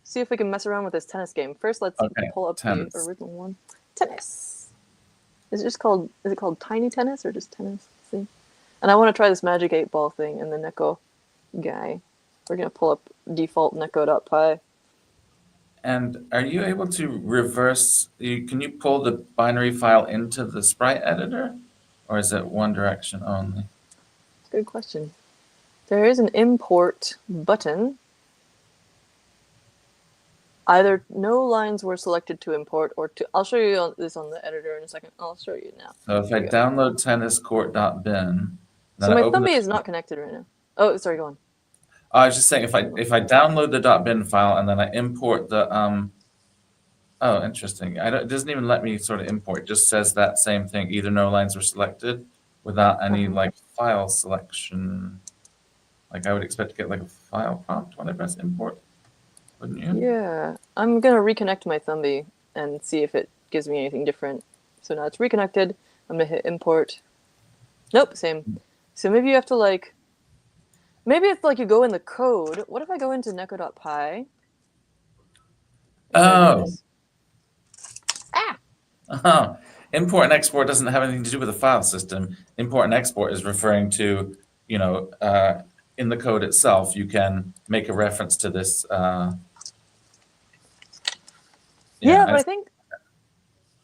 see if we can mess around with this tennis game. First, let's pull up the original one. Tennis. Is it called Tiny Tennis or just Tennis? Let's see. And I want to try this Magic 8 Ball thing and the Neko guy. We're going to pull up default neko.py. And are you able to reverse, can you pull the binary file into the sprite editor? Or is it one direction only? Good question. There is an import button. Either no lines were selected to import or to... I'll show you this on the editor in a second. I'll show you now. So if I download tenniscourt.bin... So my Thumby is not connected right now. Oh, sorry, go on. I was just saying, if I download the .bin file and then I import the... Oh, interesting. It doesn't even let me sort of import. It just says that same thing. Either no lines were selected without any like file selection. Like I would expect to get like a file prompt when I press import. Wouldn't you? Yeah. I'm going to reconnect my Thumby and see if it gives me anything different. So now it's reconnected. I'm going to hit import. Nope, same. So maybe you have to like... Maybe it's like you go in the code. What if I go into neko.py? Oh. Oh. Import and export doesn't have anything to do with the file system. Import and export is referring to, you know, in the code itself, you can make a reference to this. Yeah, but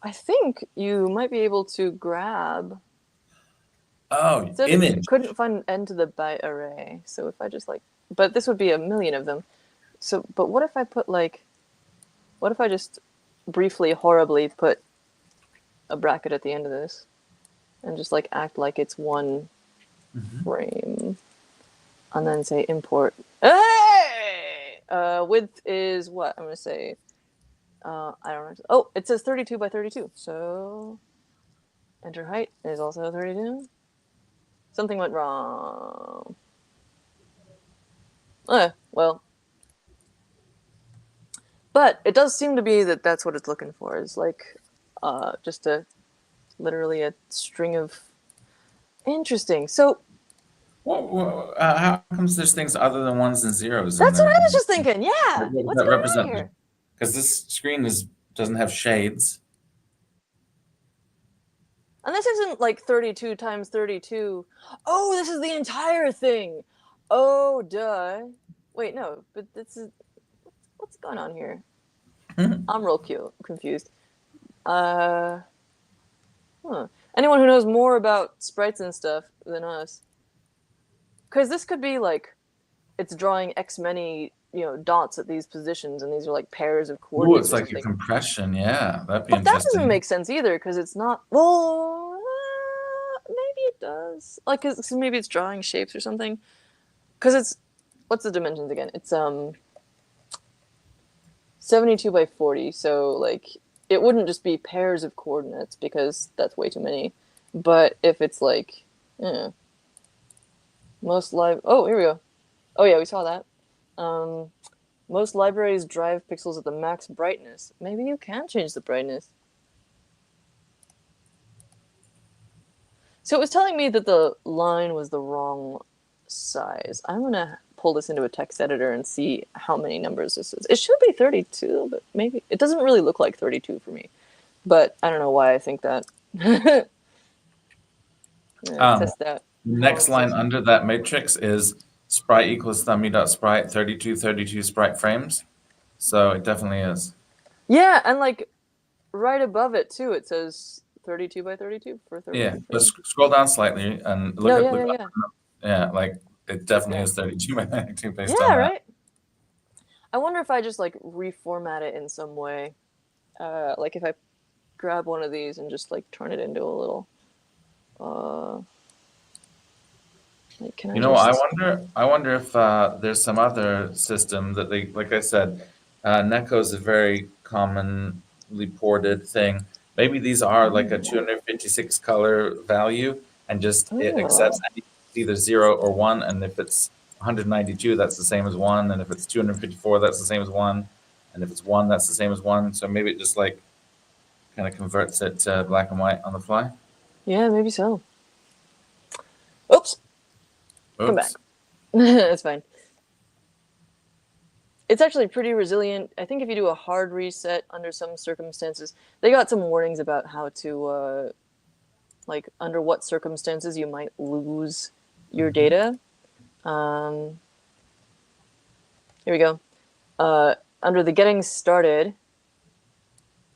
I think you might be able to grab... Oh, image. Couldn't find an end to the byte array. So if I just like... But this would be a million of them. So, but what if I put like... What if I just briefly, horribly put a bracket at the end of this? And just like act like it's one frame. And then say import. Hey! Width is what? I'm going to say... I don't know. Oh, it says 32 by 32. So... Enter height is also 32. Something went wrong. Well. But it does seem to be that that's what it's looking for. Is like just literally a string of... Interesting. So... Well, how comes there's things other than ones and zeros? That's what I was just thinking. Yeah. What's going on here? Because this screen doesn't have shades. And this isn't like 32 times 32. Oh, this is the entire thing. Oh, duh. Wait, no, but this is... What's going on here? I'm real confused. Anyone who knows more about sprites and stuff than us. Because this could be like, it's drawing X many, dots at these positions, and these are like pairs of coordinates. Ooh, it's like a compression, yeah. That'd be but interesting. That doesn't make sense either, because it's not... Well, maybe it does. Like, cause maybe it's drawing shapes or something. Because it's... What's the dimensions again? It's 72 by 40, so like it wouldn't just be pairs of coordinates because that's way too many. But if it's like most oh, here we go. Oh yeah, we saw that. Most libraries drive pixels at the max brightness. Maybe you can change the brightness. So it was telling me that the line was the wrong size. I'm gonna pull this into a text editor and see how many numbers this is. It should be 32, but maybe it doesn't really look like 32 for me. But I don't know why I think that. Test that. Next line under that matrix is sprite equals thumby.sprite 3232 sprite frames. So it definitely is. Yeah, and like right above it too, it says 32 by 32 for 32. Yeah, but scroll down slightly and look No, at yeah. yeah, like it definitely is 32 by 32 based on Yeah, that. right. I wonder if I just like reformat it in some way. Like if I grab one of these and just like turn it into a little like, can You know, I wonder if there's some other system that they, like I said, Neko is a very commonly ported thing. Maybe these are like a 256 color value, and just it accepts either 0 or 1. And if it's 192, that's the same as 1. And if it's 254, that's the same as 1. And if it's 1, that's the same as 1. So maybe it just like kind of converts it to black and white on the fly. Yeah, maybe so. Oops. Come back. It's fine. It's actually pretty resilient. I think if you do a hard reset under some circumstances, they got some warnings about how to, like, under what circumstances you might lose your data. Here we go. Under the getting started,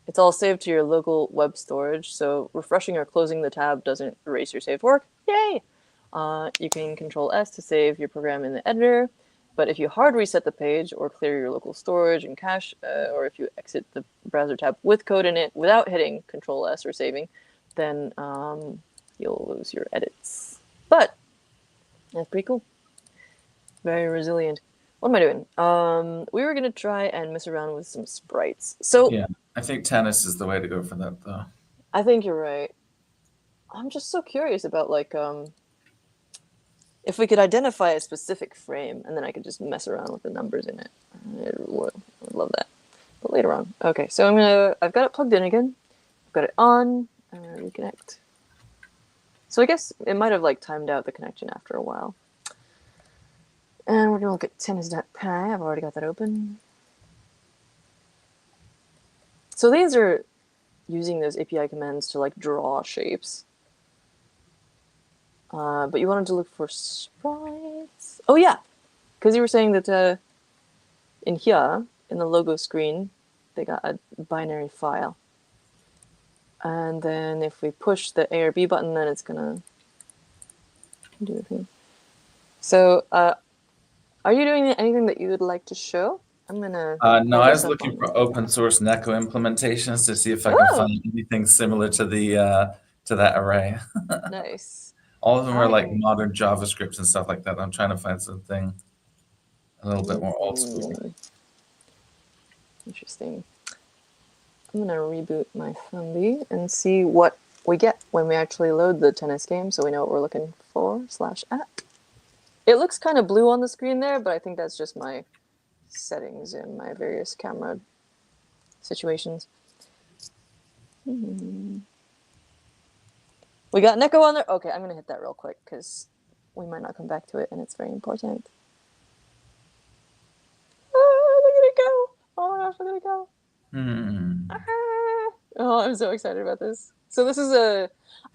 it's all saved to your local web storage, so refreshing or closing the tab doesn't erase your saved work. Yay! You can Control S to save your program in the editor, but if you hard reset the page or clear your local storage and cache, or if you exit the browser tab with code in it without hitting Control S or saving, then you'll lose your edits. But that's pretty cool. Very resilient. What am I doing? We were going to try and mess around with some sprites. So yeah, I think tennis is the way to go for that, though. I think you're right. I'm just so curious about, like, if we could identify a specific frame, and then I could just mess around with the numbers in it. I would love that. But later on. Okay, so I've got it plugged in again. I've got it on. I'm gonna reconnect. So I guess it might have like timed out the connection after a while. And we're gonna look at tennis.py. I've already got that open. So these are using those API commands to like draw shapes. But you wanted to look for sprites. Oh yeah, because you were saying that in here, in the logo screen, they got a binary file. And then if we push the A or B button, then it's gonna do a thing. So are you doing anything that you would like to show? I'm gonna. No, I was looking for open source Neko implementations to see if I can find anything similar to the to that array. Nice. All of them are like modern JavaScript and stuff like that. I'm trying to find something a little bit more old school. Interesting. I'm gonna reboot my Thumby and see what we get when we actually load the tennis game, so we know what we're looking for /at. It looks kind of blue on the screen there, but I think that's just my settings in my various camera situations. We got Neko on there. Okay, I'm gonna hit that real quick because we might not come back to it, and it's very important. Oh, look at it go! Oh my gosh, look at it go! Oh, I'm so excited about this. So this is I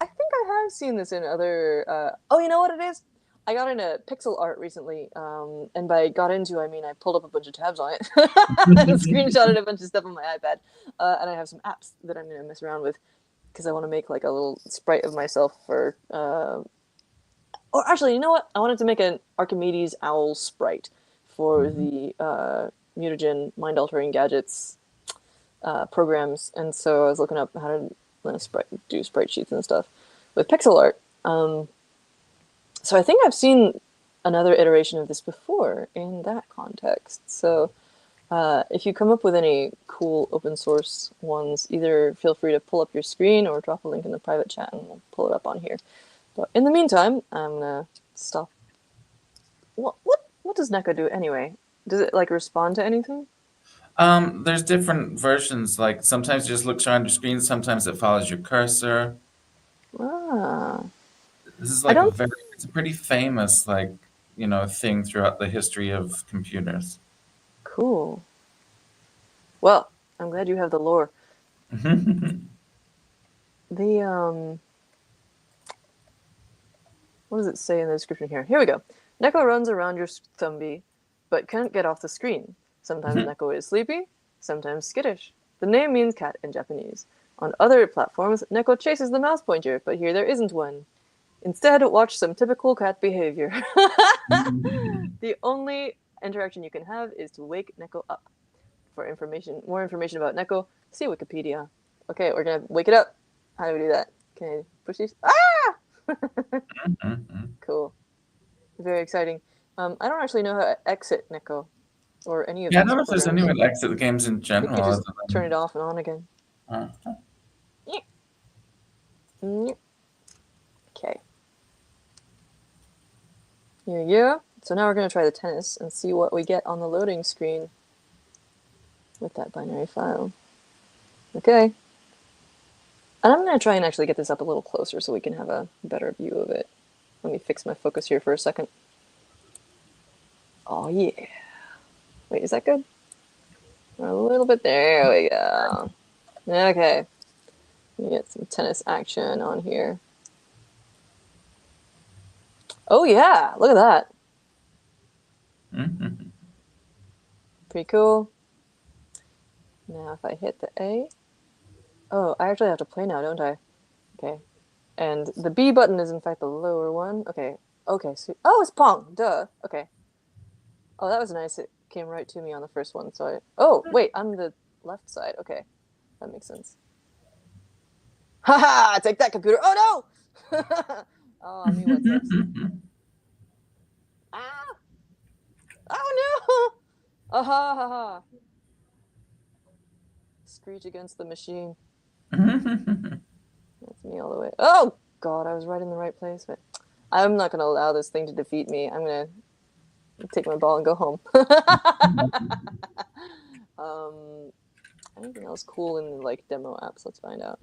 think I have seen this in other. Oh, you know what it is? I got into pixel art recently, and by got into, I mean I pulled up a bunch of tabs on it and screenshotted a bunch of stuff on my iPad, and I have some apps that I'm gonna mess around with because I want to make like a little sprite of myself for. Or actually, you know what? I wanted to make an Archimedes owl sprite for the mutagen mind-altering gadgets programs, and so I was looking up how to do sprite sheets and stuff with pixel art. So I think I've seen another iteration of this before in that context. So if you come up with any cool open source ones, either feel free to pull up your screen or drop a link in the private chat and we'll pull it up on here. But in the meantime, I'm gonna stop. What does Neko do anyway? Does it like respond to anything? There's different versions. Like sometimes it just looks around your screen. Sometimes it follows your cursor. Ah. This is like it's a pretty famous like thing throughout the history of computers. Cool. Well, I'm glad you have the lore. The what does it say in the description here? Here we go. Neko runs around your Thumby, but can't get off the screen. Sometimes Neko is sleepy, sometimes skittish. The name means cat in Japanese. On other platforms, Neko chases the mouse pointer, but here there isn't one. Instead, watch some typical cat behavior. The only interaction you can have is to wake Neko up. For more information about Neko, see Wikipedia. Okay, we're gonna wake it up. How do we do that? Can I push these? Ah! Cool. Very exciting. I don't actually know how to exit Neko or any of Yeah, I these don't know if there's any way programs. to exit the games in You general. could just other turn than, it off and on again. Okay. Yeah. So now we're going to try the tennis and see what we get on the loading screen with that binary file. Okay. And I'm going to try and actually get this up a little closer so we can have a better view of it. Let me fix my focus here for a second. Oh, yeah. Wait, is that good? A little bit. There we go. Okay. We get some tennis action on here. Oh, yeah. Look at that. Pretty cool. Now, if I hit the A. Oh, I actually have to play now, don't I? Okay. And the B button is, in fact, the lower one. Okay. Okay. So, oh, it's Pong. Duh. Okay. Oh, that was nice. It came right to me on the first one. So oh, wait. I'm the left side. Okay. That makes sense. Haha! Take that, computer. Oh, no! Oh, me, what's up? Ah! Oh, no! Ah, ha, ha, ha. Screech against the machine. That's me all the way. Oh, God, I was right in the right place, but I'm not going to allow this thing to defeat me. I'm going to take my ball and go home. Anything else cool in like demo apps? Let's find out.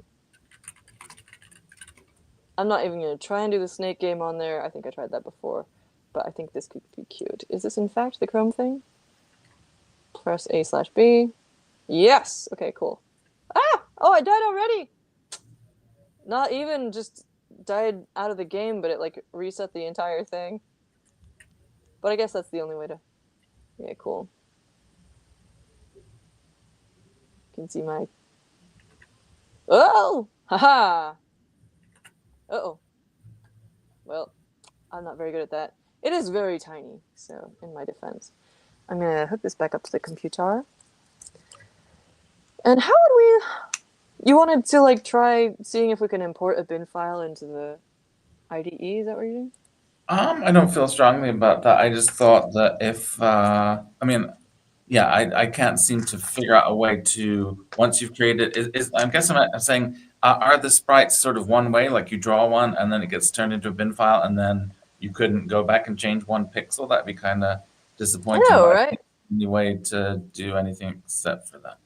I'm not even going to try and do the snake game on there. I think I tried that before, but I think this could be cute. Is this in fact the Chrome thing? Press A/B. Yes! Okay, cool. Ah! Oh, I died already! Not even just died out of the game, but it like reset the entire thing. But I guess that's the only way to... Yeah, cool. You can see my... Oh! Haha! Uh-oh. Well, I'm not very good at that. It is very tiny, so in my defense. I'm going to hook this back up to the computer. And how would we... You wanted to like try seeing if we can import a bin file into the IDE, is that what you're doing? I don't feel strongly about that. I just thought that if, I can't seem to figure out a way to, once you've created, I guess I'm saying, are the sprites sort of one way, like you draw one and then it gets turned into a bin file and then you couldn't go back and change one pixel? That'd be kind of disappointing. I know, but right? Any way to do anything except for that.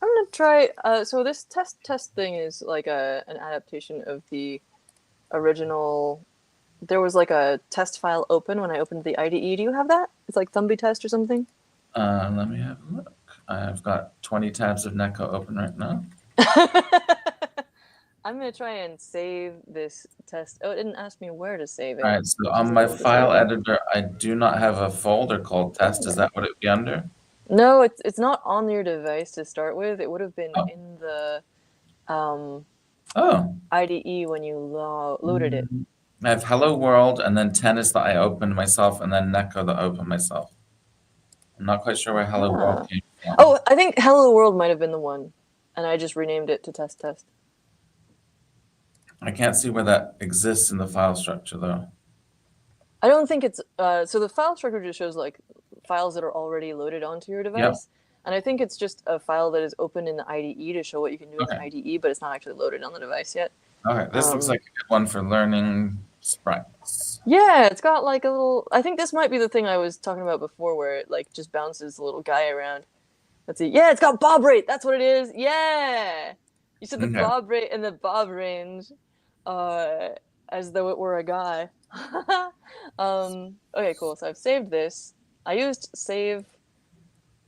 I'm going to try... so this test thing is like an adaptation of the original... There was like a test file open when I opened the IDE. Do you have that? It's like Thumby test or something? Let me have a look. I've got 20 tabs of Neko open right now. I'm going to try and save this test. Oh, it didn't ask me where to save it. All right, so on my file editor, I do not have a folder called test. Is that what it would be under? No, it's not on your device to start with. It would have been in the IDE when you loaded it. I have Hello World and then Tennis that I opened myself and then Neko that I opened myself. I'm not quite sure where Hello World came from. Oh, I think Hello World might have been the one, and I just renamed it to test. I can't see where that exists in the file structure, though. I don't think it's... so the file structure just shows like files that are already loaded onto your device. Yep. And I think it's just a file that is open in the IDE to show what you can do in the IDE, but it's not actually loaded on the device yet. Okay, this looks like a good one for learning sprites. Yeah, it's got like a little... I think this might be the thing I was talking about before where it like just bounces the little guy around. Let's see. Yeah, it's got bob rate. That's what it is. Yeah! You said the bob rate and the bob range. as though it were a guy. Okay, cool. So I've saved this. I used save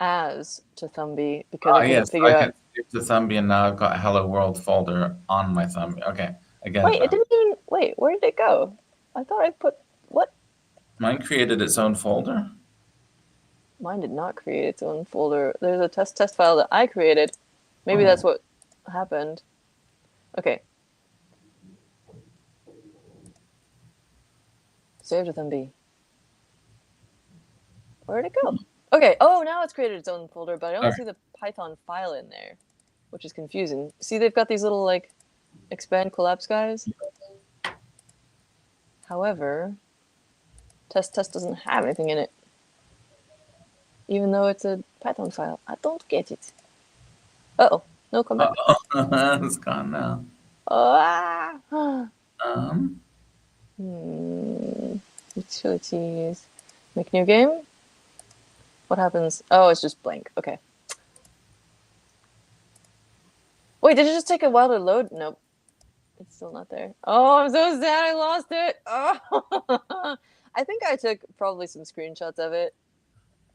as to Thumby because I couldn't Yes, figure I out. can save the Thumby, and now I've got a Hello World folder on my Thumby. Okay, I get it Wait, it now. didn't even. Wait, where did it go? I thought I put. What? Mine created its own folder. Mine did not create its own folder. There's a test file that I created. Maybe Oh, that's what happened. Okay. Save to Thumby. Where'd it go? Okay. Oh, now it's created its own folder, but I don't okay. see the Python file in there, which is confusing. See, they've got these little like expand collapse guys. However, test doesn't have anything in it, even though it's a Python file. I don't get it. Uh-oh. No, come back. Uh-oh, it's gone now. Ah. Um, Utilities. Make new game? What happens? Oh, it's just blank. Okay. Wait, did it just take a while to load? Nope. It's still not there. Oh, I'm so sad I lost it. Oh. I think I took probably some screenshots of it.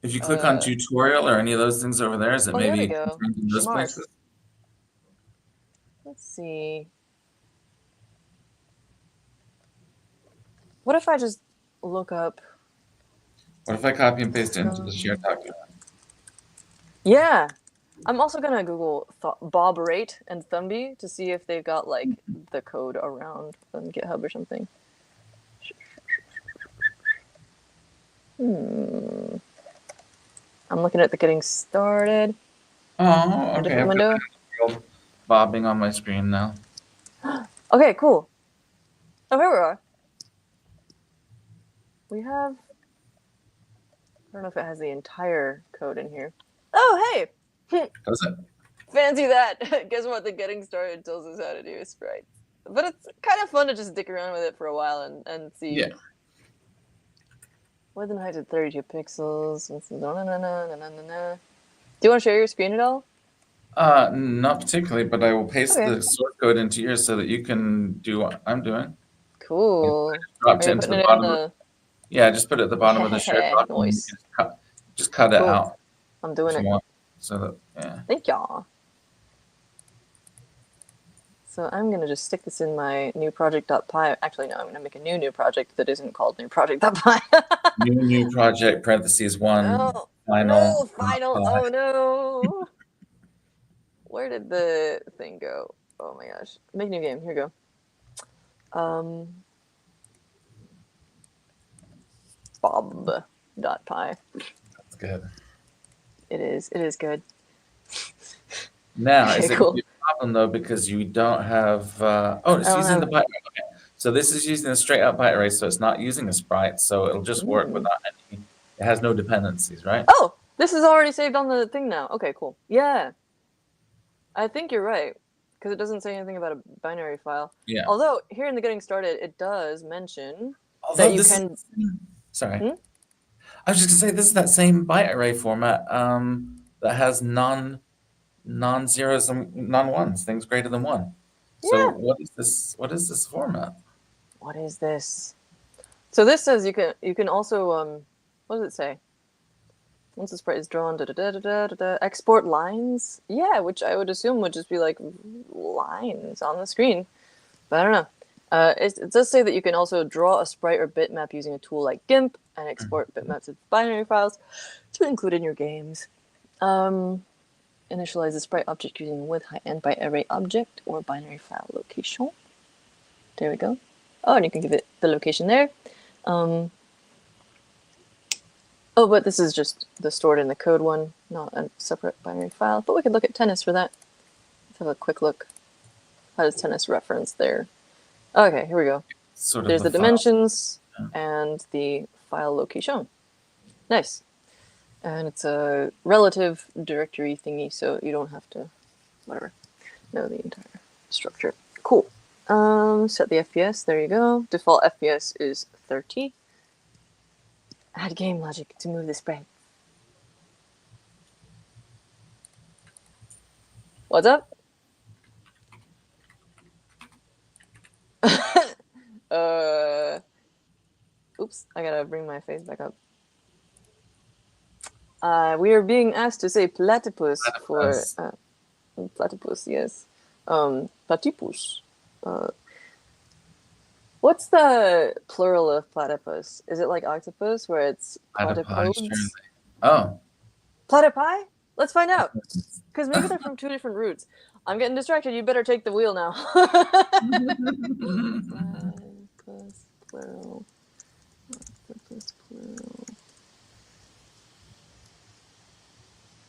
if you click on tutorial or any of those things over there, is it Oh, there we maybe go. contained in those Schmarts. places? Let's see. What if I just look up? What if I copy and paste it into the shared document? Yeah. I'm also gonna Google Bob Rate and Thumby to see if they've got like the code around on GitHub or something. I'm looking at the getting started. Oh, A okay. different I've window. got the world bobbing on my screen now. Okay, cool. Oh, here we are. We have. I don't know if it has the entire code in here. Oh, hey! Does it? Fancy that. Guess what? The getting started tells us how to do a sprite. But it's kind of fun to just stick around with it for a while and see. Yeah. Width and height at 32 pixels. Do you want to share your screen at all? Not particularly, but I will paste Okay. the source code into yours so that you can do what I'm doing. Cool. Dropped Are it you into putting the it in bottom. the... Yeah, just put it at the bottom of the shared document. Nice. Just cut it Cool. out I'm doing if you it. want. So that, yeah. Thank y'all. So I'm going to just stick this in my new project.py. Actually, no, I'm going to make a new project that isn't called new project.py. New project, parentheses, one, No, final. final. Oh, no. Where did the thing go? Oh, my gosh. Make new game. Here we go. Bob.py. That's good. It is good. Now, Okay, is it cool. going to be a problem, though, because you don't have... it's using the byte array. Okay. So this is using a straight-up byte array, so it's not using a sprite, so it'll just work without any... It has no dependencies, right? Oh, this is already saved on the thing now. Okay, cool. Yeah. I think you're right, because it doesn't say anything about a binary file. Yeah. Although, here in the getting started, it does mention Although that you can... Sorry. I was just going to say, this is that same byte array format that has non-zeros and non-ones, things greater than 1. So Yeah. what is this? What is this format? What is this? So this says you can also what does it say? Once the sprite is drawn, export lines. Yeah, which I would assume would just be like lines on the screen, but I don't know. It does say that you can also draw a sprite or bitmap using a tool like GIMP and export bitmaps of binary files to include in your games. Initialize the sprite object using width, height, and byte array object or binary file location. There we go. Oh, and you can give it the location there. Oh, but this is just the stored in the code one, not a separate binary file. But we could look at tennis for that. Let's have a quick look. How does tennis reference there? Okay, here we go. Sort of There's the file. dimensions and the file location. Nice. And it's a relative directory thingy, so you don't have to, whatever, know the entire structure. Cool. Set the FPS, there you go. Default FPS is 30. Add game logic to move the sprite. What's up? Oops, I gotta bring my face back up. We are being asked to say platypus, for platypus, yes. Platypus. What's the plural of platypus? Is it like octopus, where it's platypodes? Oh. Platypi? Let's find out. Because maybe they're from two different roots. I'm getting distracted. You better take the wheel now. Platypus plural. Platypus plural.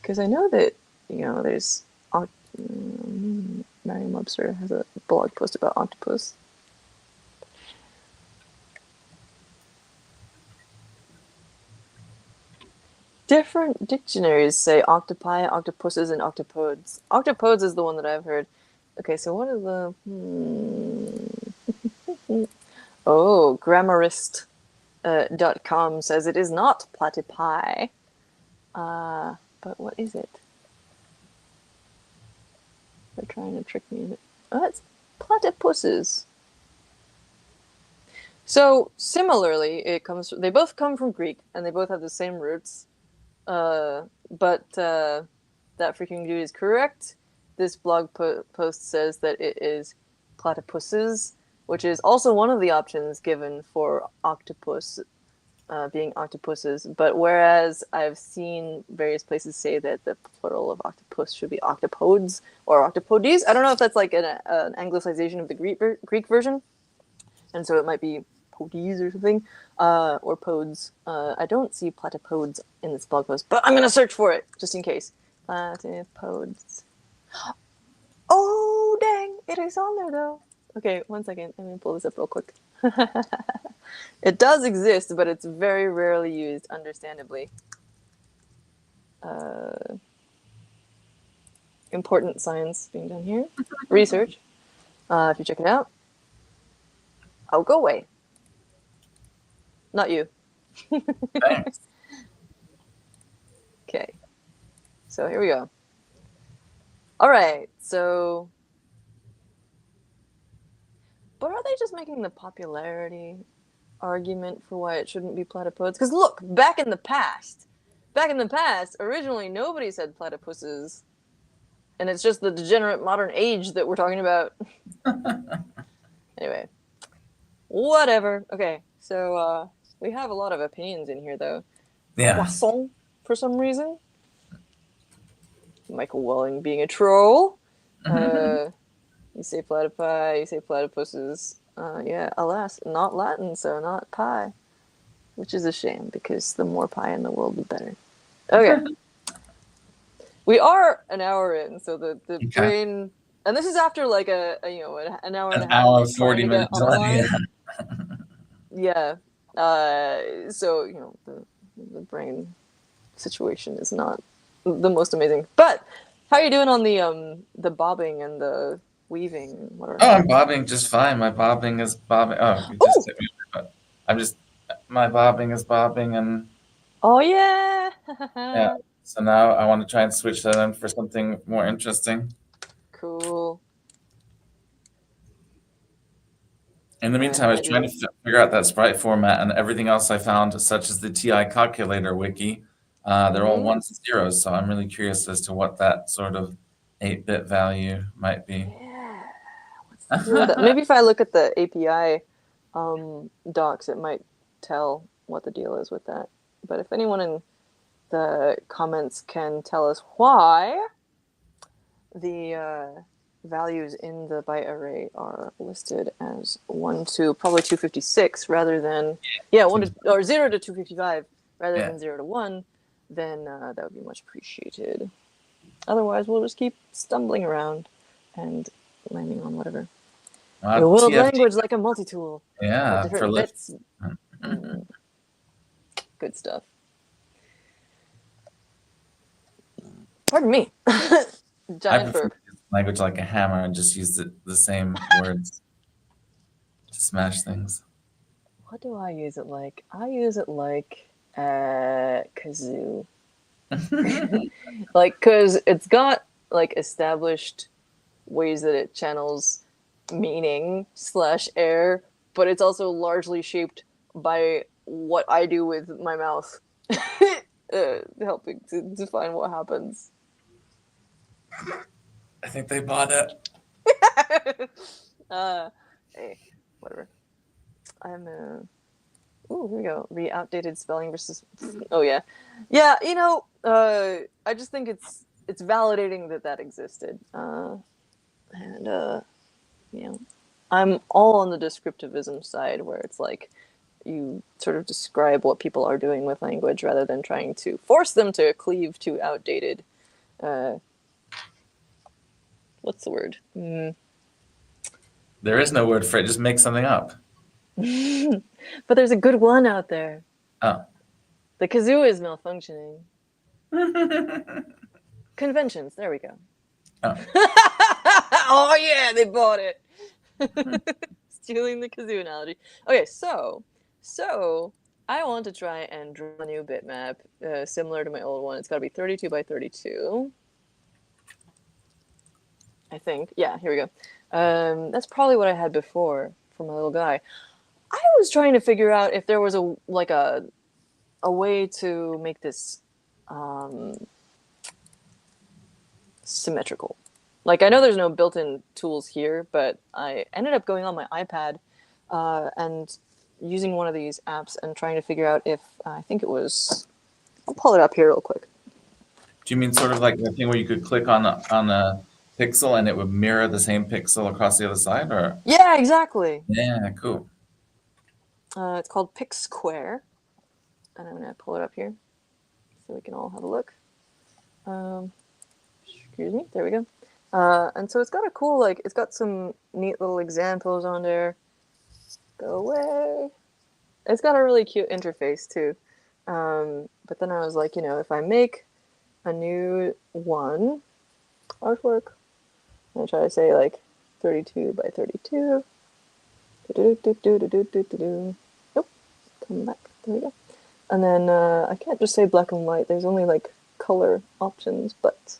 Because I know that, there's... Merriam-Webster has a blog post about octopus. Different dictionaries say octopi, octopuses, and octopodes. Octopodes is the one that I've heard. Okay, so what is the... Oh, Grammarist.com says it is not platypi. But what is it? They're trying to trick me. Oh, it's platypuses. So similarly, they both come from Greek, and they both have the same roots. But that freaking dude is correct. This blog post says that it is platypuses, which is also one of the options given for octopus being octopuses. But whereas I've seen various places say that the plural of octopus should be octopodes or octopodes, I don't know if that's like an anglicization of the Greek version, and so it might be podes or something, or podes. I don't see platypodes in this blog post, but I'm going to search for it, just in case. Platypodes. Oh, dang! It is on there, though. Okay, 1 second. Let me pull this up real quick. It does exist, but it's very rarely used, understandably. Important science being done here. Research. If you check it out. Oh, go away. Not you. Thanks. Okay. So here we go. All right. So, but are they just making the popularity argument for why it shouldn't be platypodes? Because look, back in the past, originally nobody said platypuses, and it's just the degenerate modern age that we're talking about. Anyway, whatever. Okay, so we have a lot of opinions in here, though. Yeah. Poisson, for some reason. Michael Welling being a troll. You say platypi, you say platypuses. Yeah, alas, not Latin, so not pi. Which is a shame, because the more pi in the world, the better. Okay. We are an hour in, so the okay. Brain... And this is after like an hour and a half. An hour, 40 minutes. Yeah. So, the brain situation is not the most amazing. But how are you doing on the bobbing and the weaving and whatever? Oh, I'm bobbing just fine. My bobbing is bobbing. Oh, you just hit me. But my bobbing is bobbing, and oh yeah. Yeah. So now I want to try and switch that in for something more interesting. Cool. In the meantime, I was trying to figure out that sprite format, and everything else I found, such as the TI calculator wiki, they're all ones and zeros. So I'm really curious as to what that sort of 8-bit value might be. Yeah. What's the deal with that? Maybe if I look at the API docs, it might tell what the deal is with that. But if anyone in the comments can tell us why the values in the byte array are listed as 1 to probably 256 rather than 0 to 255 rather than 0 to 1, then that would be much appreciated. Otherwise, we'll just keep stumbling around and landing on whatever. The world language like a multi-tool. Yeah, different bits. Good stuff. Pardon me. Giant burp. Language like a hammer and just use the same words to smash things. What do I use it like? I use it like kazoo. Like, because it's got like established ways that it channels meaning /air, but it's also largely shaped by what I do with my mouth, helping to define what happens. I think they bought it. Hey, whatever. I'm ooh, here we go. Outdated spelling versus. Oh yeah, yeah. I just think it's validating that existed, and I'm all on the descriptivism side, where it's like you sort of describe what people are doing with language rather than trying to force them to cleave to outdated. What's the word? There is no word for it. Just make something up. But there's a good one out there. Oh. The kazoo is malfunctioning. Conventions. There we go. Oh. Oh yeah, they bought it. Stealing the kazoo analogy. Okay, so I want to try and draw a new bitmap similar to my old one. It's got to be 32 by 32. I think. Yeah, here we go. That's probably what I had before for my little guy. I was trying to figure out if there was a way to make this symmetrical. Like, I know there's no built-in tools here, but I ended up going on my iPad and using one of these apps and trying to figure out if I think it was. I'll pull it up here real quick. Do you mean sort of like the thing where you could click on a pixel and it would mirror the same pixel across the other side, or? Yeah, exactly. Yeah, cool. It's called PixSquare, and I'm gonna pull it up here so we can all have a look. Excuse me. There we go. And so it's got a cool, like, it's got some neat little examples on there. Go away. It's got a really cute interface too. But then I was like, if I make a new one, artwork, I'm gonna try to say like 32 by 32. Nope. Come back. There we go. And then I can't just say black and white. There's only like color options, but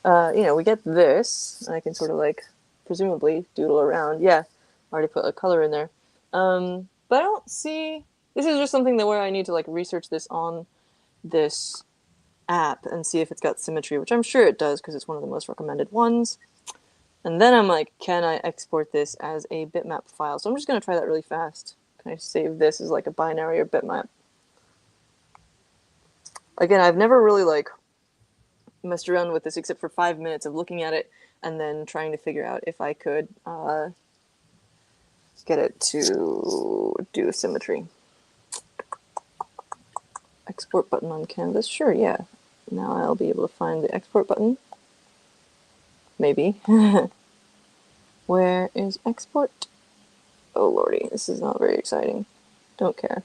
we get this. I can sort of like presumably doodle around. Yeah, already put a color in there. But I don't see. This is just something where I need to like research this on this app and see if it's got symmetry, which I'm sure it does because it's one of the most recommended ones. And then I'm like, can I export this as a bitmap file? So I'm just going to try that really fast. Can I save this as like a binary or bitmap? Again, I've never really like messed around with this except for 5 minutes of looking at it and then trying to figure out if I could get it to do symmetry. Export button on canvas. Sure, yeah. Now I'll be able to find the export button. Maybe. Where is export? Oh lordy, this is not very exciting. Don't care.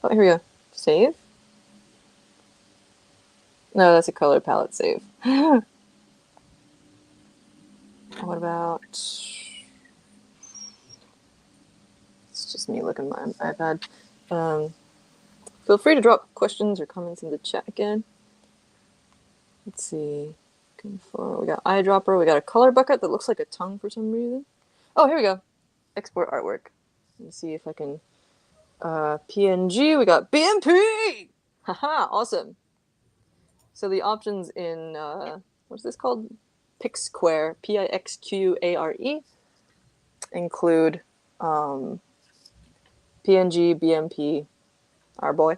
Oh, here we go. Save? No, that's a color palette save. What about... It's just me looking at my iPad. Feel free to drop questions or comments in the chat again. Let's see. We got eyedropper. We got a color bucket that looks like a tongue for some reason. Oh, here we go. Export artwork. Let me see if I can. PNG. We got BMP. Haha! Awesome. So the options in what's this called? PixSquare. PixQare include PNG, BMP, our boy,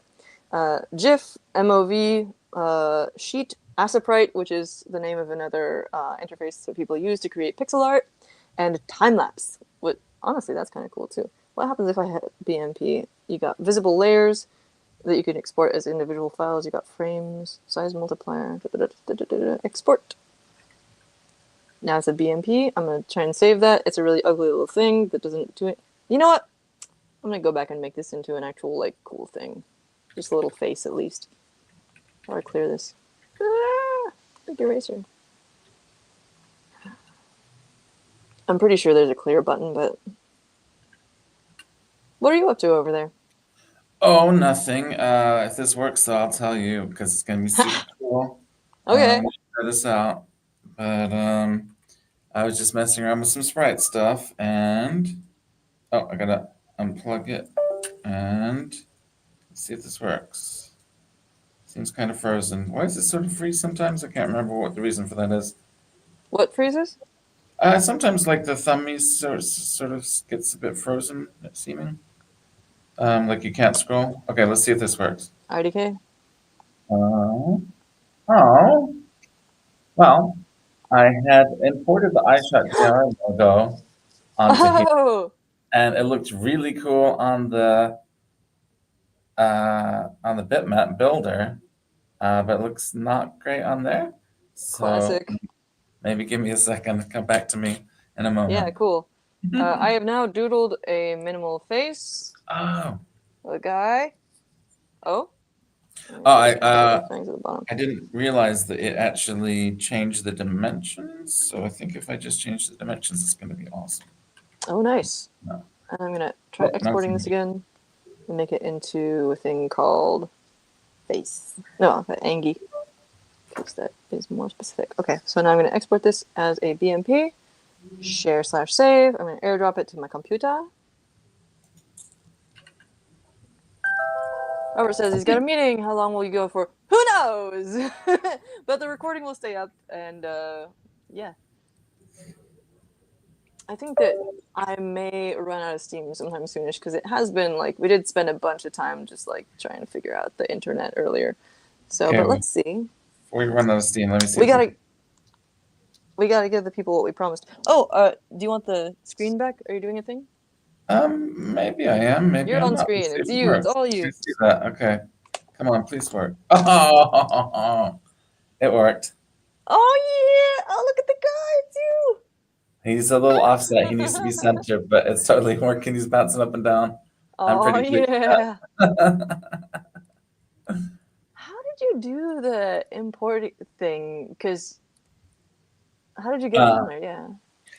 GIF, MOV, Sheet, Asaprite, which is the name of another interface that people use to create pixel art, and time-lapse. Honestly, that's kind of cool too. What happens if I hit BMP? You got visible layers that you can export as individual files. You got frames, size multiplier, export. Now it's a BMP. I'm going to try and save that. It's a really ugly little thing that doesn't do it. You know what? I'm going to go back and make this into an actual, like, cool thing. Just a little face, at least. How do I clear this? Ah, big eraser. I'm pretty sure there's a clear button, but... What are you up to over there? Oh, nothing. If this works, though, I'll tell you, because it's going to be super cool. Okay. Try this out. But I was just messing around with some sprite stuff, and... Oh, I got to unplug it. And let's see if this works. Seems kind of frozen. Why is it sort of freeze sometimes? I can't remember what the reason for that is. What freezes? Sometimes like the Thumby sort of gets a bit frozen, seeming. Like you can't scroll. Okay, let's see if this works. IDK? Oh, oh. Well, I had imported the iShot JR logo onto here, Oh! and it looked really cool on the bitmap builder, but it looks not great on there. So Classic. maybe give me a second. Come back to me in a moment. Yeah, cool. I have now doodled a minimal face. Oh. A guy. Oh? Oh, I I didn't realize that it actually changed the dimensions. So I think if I just change the dimensions, it's going to be awesome. Oh, nice. No. And I'm going to try exporting this again and make it into a thing called face. No, Angie. Because that is more specific. Okay, so now I'm going to export this as a BMP. Share/save. I'm going to airdrop it to my computer. Robert says he's got a meeting. How long will you go for? Who knows? But the recording will stay up, and yeah. I think that I may run out of steam sometime soonish because it has been like we did spend a bunch of time just like trying to figure out the internet earlier. So, Okay, but let's see. Before we run out of steam, let me see. We gotta give the people what we promised. Oh, do you want the screen back? Are you doing a thing? Maybe I am. Maybe You're I'm on not. screen. It's you. It's all you. I see that. Okay. Come on, please work. Oh, it worked. Oh yeah! Oh, look at the guy. It's you. He's a little offset. He needs to be centered, but it's totally working. He's bouncing up and down. I'm Oh pretty pleased with yeah. that. How did you do the import thing? Because how did you get it on there? Yeah.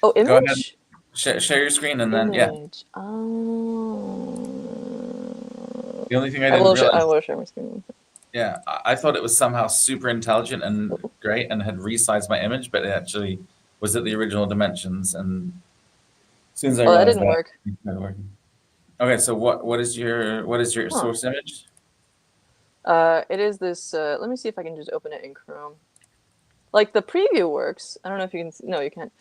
Oh, Go ahead. image. Share your screen and then Image. yeah. Oh. The only thing I didn't realize. I will share my screen. Yeah, I thought it was somehow super intelligent and great and had resized my image, but it actually was at the original dimensions. And as soon as I realized that didn't work. It started working. Okay, so what is your source image? It is this. Let me see if I can just open it in Chrome. Like the preview works. I don't know if you can. No, you can't.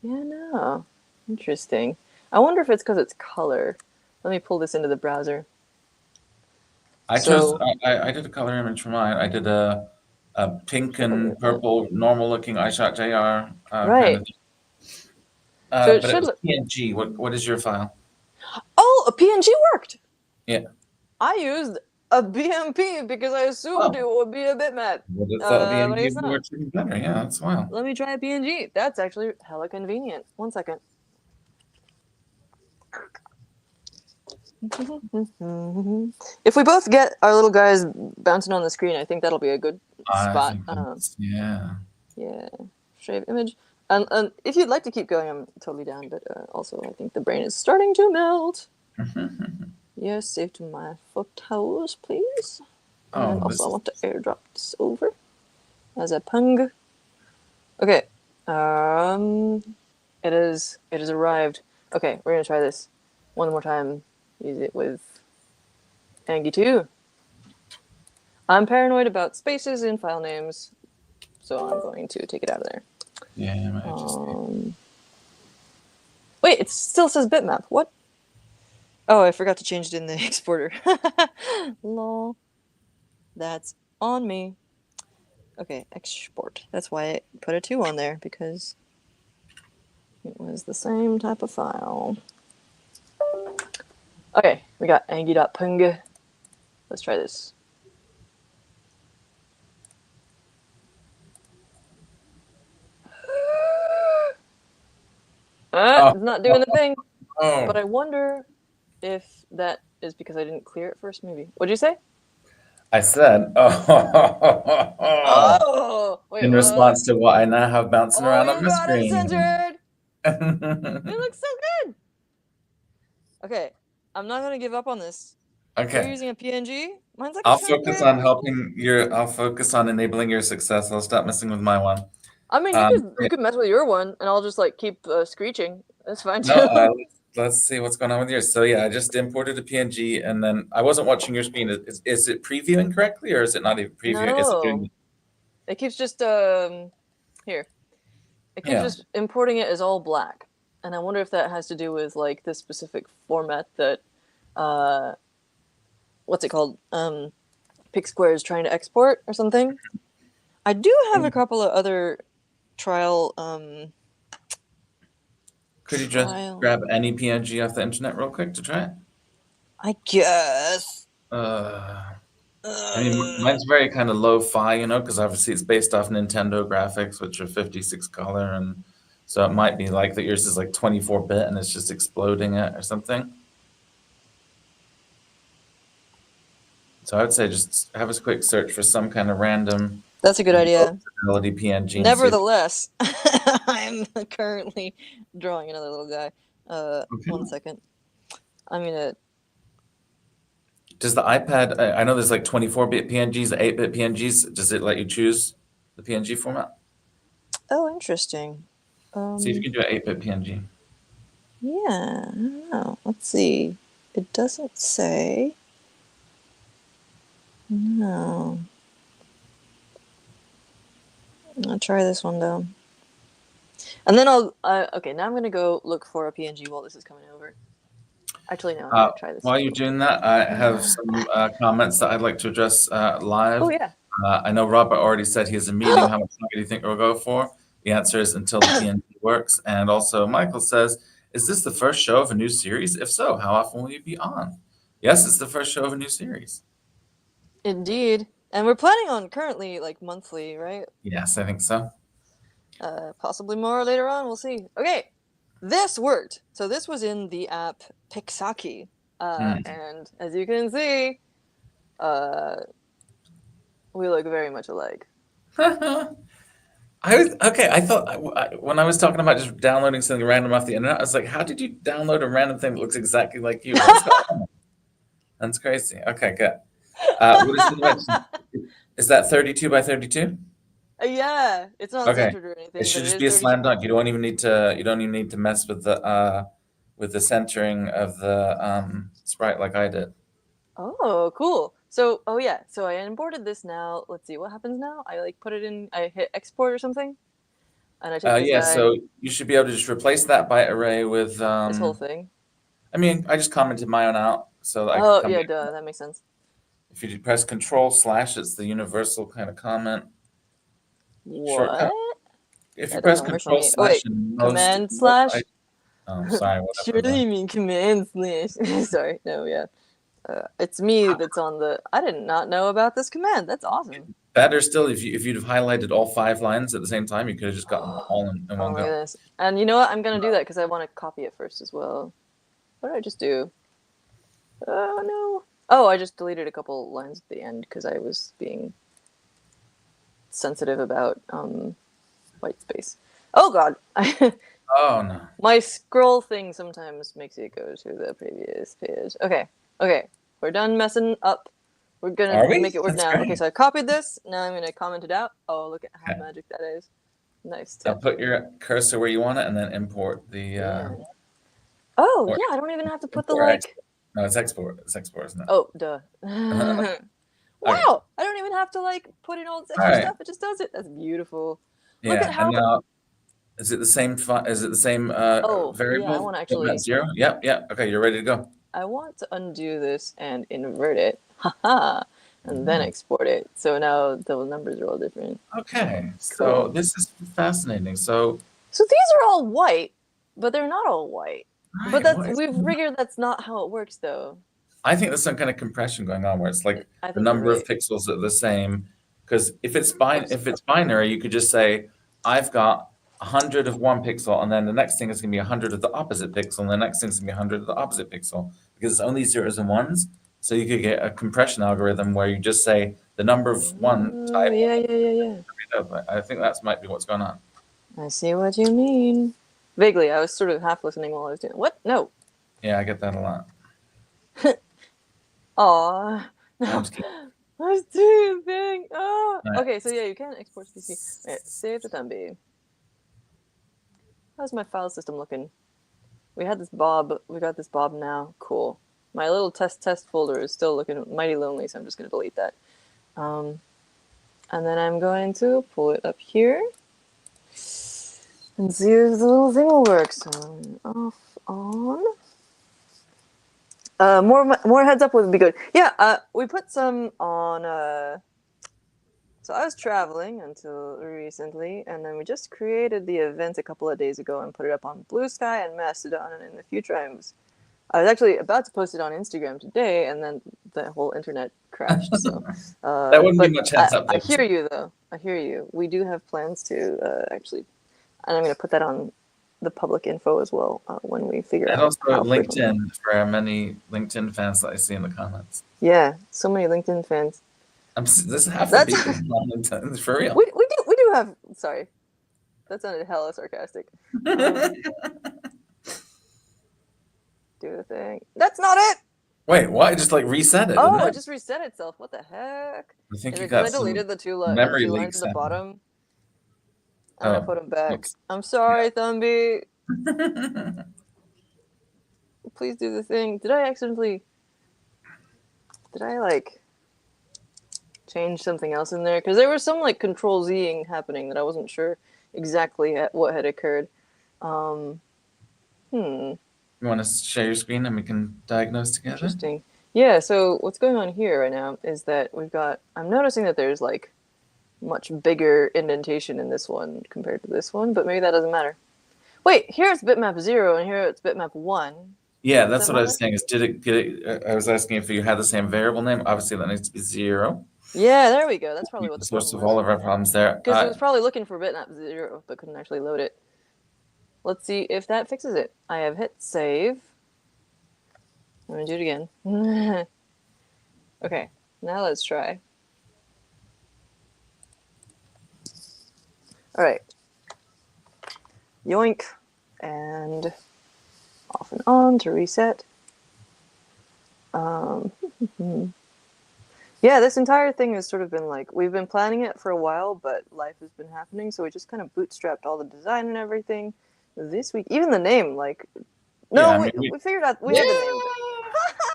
Yeah, no. Interesting. I wonder if it's because it's color. Let me pull this into the browser. I did a color image for mine. I did a pink and purple normal looking iShot JR. Right. But it was PNG. What is your file? Oh, a PNG worked. Yeah. I used a BMP because I assumed it would be a bitmap. Would have thought BMP works even better. Yeah, that's wild. Let me try a PNG. That's actually hella convenient. 1 second. If we both get our little guys bouncing on the screen, I think that'll be a good spot. Yeah. Yeah. Shave image. And if you'd like to keep going, I'm totally down. But also, I think the brain is starting to melt. Yes, save to my photos, please. And also, I want to airdrop this over as a pung. Okay. It has arrived. Okay, we're gonna try this one more time. Use it with Angie 2. I'm paranoid about spaces in file names, so I'm going to take it out of there. Yeah, wait, it still says bitmap. What? Oh, I forgot to change it in the exporter. Lol. That's on me. Okay, export. That's why I put a 2 on there, because it was the same type of file. Okay, we got angie.png. Let's try this. It's not doing the thing. But I wonder if that is because I didn't clear it first, maybe. What'd you say? I said, wait, in response to what I now have bouncing around on the screen. You got it centered. It looks so good. Okay, I'm not gonna give up on this. Okay. You're using a PNG. Mine's like I'll focus on I'll focus on enabling your success. I'll stop messing with my one. I mean, you could mess with your one, and I'll just like keep screeching. That's fine too. No, let's see what's going on with yours. So yeah, I just imported a PNG, and then I wasn't watching your screen. Is it previewing correctly, or is it not even previewing? Is it No, doing? it keeps just here. It keeps Yeah. just importing it as all black, and I wonder if that has to do with like this specific format that what's it called? PicSquare is trying to export or something. I do have a couple of other trial Could you just trial. grab any PNG off the internet real quick to try it? I guess. I mean, mine's very kind of lo-fi, you know, because obviously it's based off Nintendo graphics, which are 56 color, and so it might be like that yours is like 24-bit and it's just exploding it or something. So I would say just have a quick search for some kind of random That's a good idea. fidelity PNG. Nevertheless, I'm currently drawing another little guy. Okay. 1 second. I'm gonna. Does the iPad? I know there's like 24-bit PNGs, 8-bit PNGs. Does it let you choose the PNG format? Oh, interesting. See if you can do an 8-bit PNG. Yeah, I don't know. Let's see. It doesn't say. No. I'll try this one though. And then I'll. Okay, now I'm gonna go look for a PNG while this is coming over. Actually, no. I'm gonna try this. While you're doing that, I have some comments that I'd like to address live. Oh yeah. I know Robert already said he has a meeting. How much longer do you think it will go for? The answer is until the PNG works. And also, Michael says, "Is this the first show of a new series? If so, how often will you be on?" Yes, it's the first show of a new series. Indeed. And we're planning on currently like monthly, right? Yes, I think so. Possibly more later on. We'll see. Okay, this worked. So this was in the app Pixaki, and as you can see, we look very much alike. I thought when I was talking about just downloading something random off the internet, I was like, "How did you download a random thing that looks exactly like you?" That's crazy. Okay, good. What is the dimension? Is that 32 by 32? Yeah, it's not Okay. centered or anything. It should but just it be a is slam 32. dunk. You don't even need to mess with the centering of the sprite like I did. Oh, cool. So, oh yeah. So I imported this now. Let's see what happens now. I like put it in. I hit export or something, and I take this Yeah, guy. so you should be able to just replace that byte array with This whole thing. I mean, I just commented my own out so that I could Oh come yeah, back. duh. That makes sense. If you press Control / it's the universal kind of comment shortcut. What? If you That press doesn't work for Control me. / Oh wait, in command most slash. oh, sorry, whatever. Surely you mean command slash. Sorry, no, yeah. It's me that's on the. I did not know about this command. That's awesome. Better still, if you'd have highlighted all 5 lines at the same time, you could have just gotten them all in Oh one my go. goodness. And you know what? I'm gonna do that because I want to copy it first as well. What did I just do? Oh no. Oh, I just deleted a couple lines at the end because I was being sensitive about white space. Oh god. Oh no. My scroll thing sometimes makes it go to the previous page. Okay. Okay. We're done messing up. We're gonna Are we? make it work That's now. great. Okay, so I copied this. Now I'm gonna comment it out. Oh, look at how Okay. magic that is. Nice Now tip. put your cursor where you want it, and then import the. Yeah. Oh or yeah, I don't even have to put the import like. export. No, it's export. It's export, isn't it? Oh, duh. Okay. Wow! I don't even have to like put in all this extra All right. stuff. It just does it. That's beautiful. Yeah. Look at how. And now, is it the same? Is it the same Oh variable? yeah, I want to actually. 0? Yep. Yep. Okay, you're ready to go. I want to undo this and invert it. Haha. And then export it. So now the numbers are all different. Okay. So Cool. this is fascinating. So So these are all white, but they're not all white. right, But that's we've figured that's not how it works though. I think there's some kind of compression going on where it's like I the think number you're of right. pixels are the same. Because if it's binary, you could just say, I've got 100 of one pixel, and then the next thing is going to be 100 of the opposite pixel, and the next thing is going to be 100 of the opposite pixel, because it's only zeros and ones. So you could get a compression algorithm where you just say the number of one type. Yeah. I think that might be what's going on. I see what you mean. Vaguely, I was sort of half listening while I was doing it. What? No. Yeah, I get that a lot. Aw. No. I'm just kidding. I was doing a thing. Oh. Right. Okay, so yeah, you can export CC. Right, save to Thumby. How's my file system looking? We had this Bob. We got this Bob now. Cool. My little test folder is still looking mighty lonely, so I'm just going to delete that. And then I'm going to pull it up here and see if the little thing will work. So off, on. More heads up would be good. Yeah, we put some on. So I was traveling until recently, and then we just created the event a couple of days ago and put it up on Blue Sky and Mastodon. And in the future, I was actually about to post it on Instagram today, and then the whole internet crashed. So That wouldn't be much heads up. I hear you, though. I hear you. We do have plans to actually, and I'm going to put that on the public info as well when we figure And out. also how LinkedIn for our many LinkedIn fans that I see in the comments. Yeah, so many LinkedIn fans. This is half the people on LinkedIn, for real. We do have. Sorry, that sounded hella sarcastic. Do the thing. That's not it. Wait, what? It just like reset it. Oh, didn't it just reset itself. What the heck? I think Is you it got because I deleted the two memory lines leaks at the happening. bottom? I'm gonna put them back. Oops. I'm sorry, Thumby. Please do the thing. Did I like change something else in there? Because there was some like Control Z-ing happening that I wasn't sure exactly what had occurred. You want to share your screen and we can diagnose together? Interesting. Yeah, so what's going on here right now is that I'm noticing that there's like much bigger indentation in this one compared to this one, but maybe that doesn't matter. Wait, here it's bitmap 0 and here it's bitmap 1. Yeah, that's what I was saying. Is did it get it? I was asking if you had the same variable name. Obviously, that needs to be 0. Yeah, there we go. That's probably what the source problem of was. all of our problems there. Because it was probably looking for bitmap 0, but couldn't actually load it. Let's see if that fixes it. I have hit save. I'm gonna do it again. Okay, now let's try. All right. Yoink, and off and on to reset. Yeah, this entire thing has sort of been like, we've been planning it for a while, but life has been happening, so we just kind of bootstrapped all the design and everything this week. Even the name, like, no, yeah, we figured out, we had the name.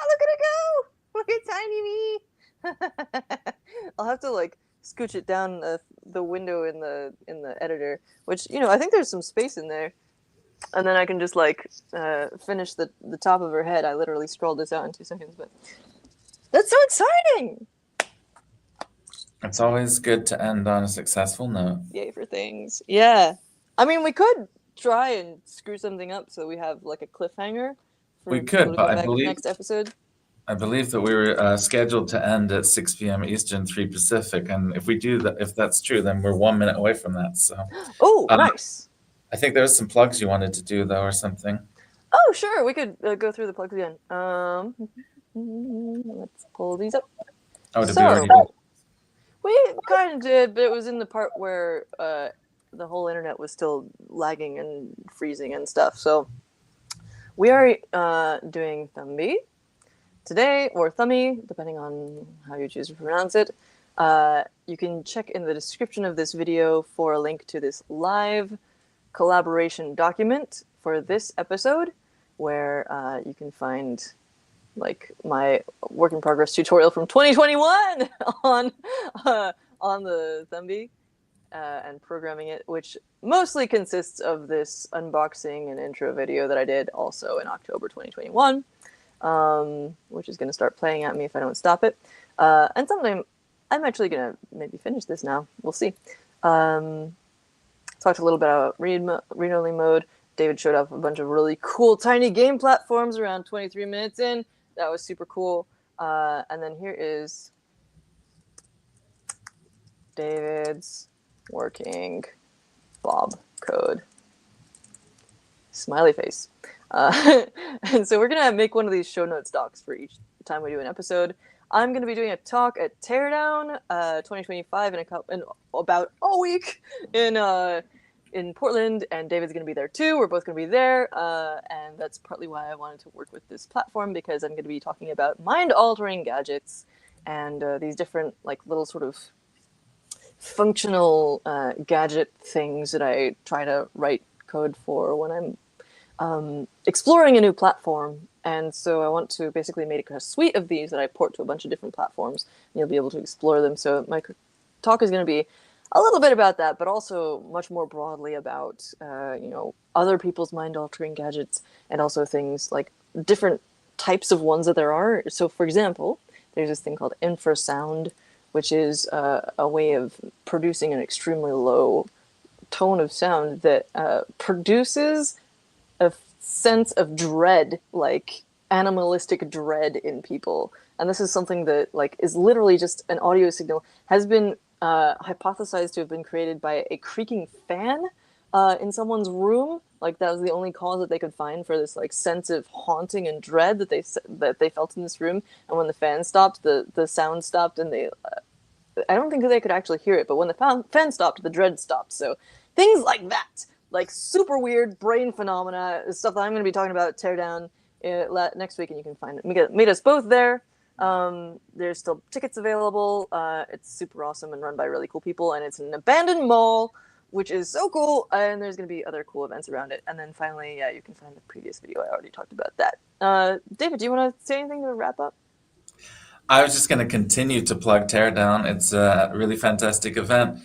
Look at it go! Look at tiny me! I'll have to like scooch it down the window in the editor, which, you know, I think there's some space in there. And then I can just like finish the top of her head. I literally scrolled this out in 2 seconds, but that's so exciting! It's always good to end on a successful note. Yay for things. Yeah. I mean, we could try and screw something up so we have like a cliffhanger for we could, but I believe next episode. I believe that we were scheduled to end at 6 p.m. Eastern, 3 Pacific, and if we do that, if that's true, then we're 1 minute away from that. So. Oh, nice. I think there's some plugs you wanted to do though, or something. Oh, sure. We could go through the plugs again. Let's pull these up. Oh, did we already do it? We kind of did, but it was in the part where the whole internet was still lagging and freezing and stuff. So we are doing Thumby today, or Thummy, depending on how you choose to pronounce it. You can check in the description of this video for a link to this live collaboration document for this episode, where you can find like my work in progress tutorial from 2021 on the Thumby and programming it, which mostly consists of this unboxing and intro video that I did also in October 2021, which is going to start playing at me if I don't stop it. And sometime I'm actually going to maybe finish this now. We'll see. Talked a little bit about read-only mode. David showed off a bunch of really cool tiny game platforms around 23 minutes in. That was super cool. And then here is David's working Bob code. Smiley face. And so we're going to make one of these show notes docs for each time we do an episode. I'm going to be doing a talk at Teardown 2025 in about a week in Portland, and David's going to be there too. We're both going to be there, and that's partly why I wanted to work with this platform, because I'm going to be talking about mind-altering gadgets and these different like little sort of functional gadget things that I try to write code for when I'm exploring a new platform. And so I want to basically make a suite of these that I port to a bunch of different platforms, and you'll be able to explore them. So my talk is going to be a little bit about that, but also much more broadly about other people's mind-altering gadgets, and also things like different types of ones that there are. So, for example, there's this thing called infrasound, which is a way of producing an extremely low tone of sound that produces a sense of dread, like animalistic dread in people. And this is something that like is literally just an audio signal, has been hypothesized to have been created by a creaking fan in someone's room. Like that was the only cause that they could find for this like sense of haunting and dread that they felt in this room. And when the fan stopped, the sound stopped, and they I don't think they could actually hear it, but when the fan stopped, the dread stopped. So things like that, like super weird brain phenomena, is stuff that I'm going to be talking about at Teardown next week, and you can find it. Meet us both there. There's still tickets available. It's super awesome and run by really cool people, and it's an abandoned mall, which is so cool, and there's going to be other cool events around it. And then finally, yeah, you can find the previous video. I already talked about that. David, do you want to say anything to wrap up? I was just going to continue to plug Teardown. It's a really fantastic event.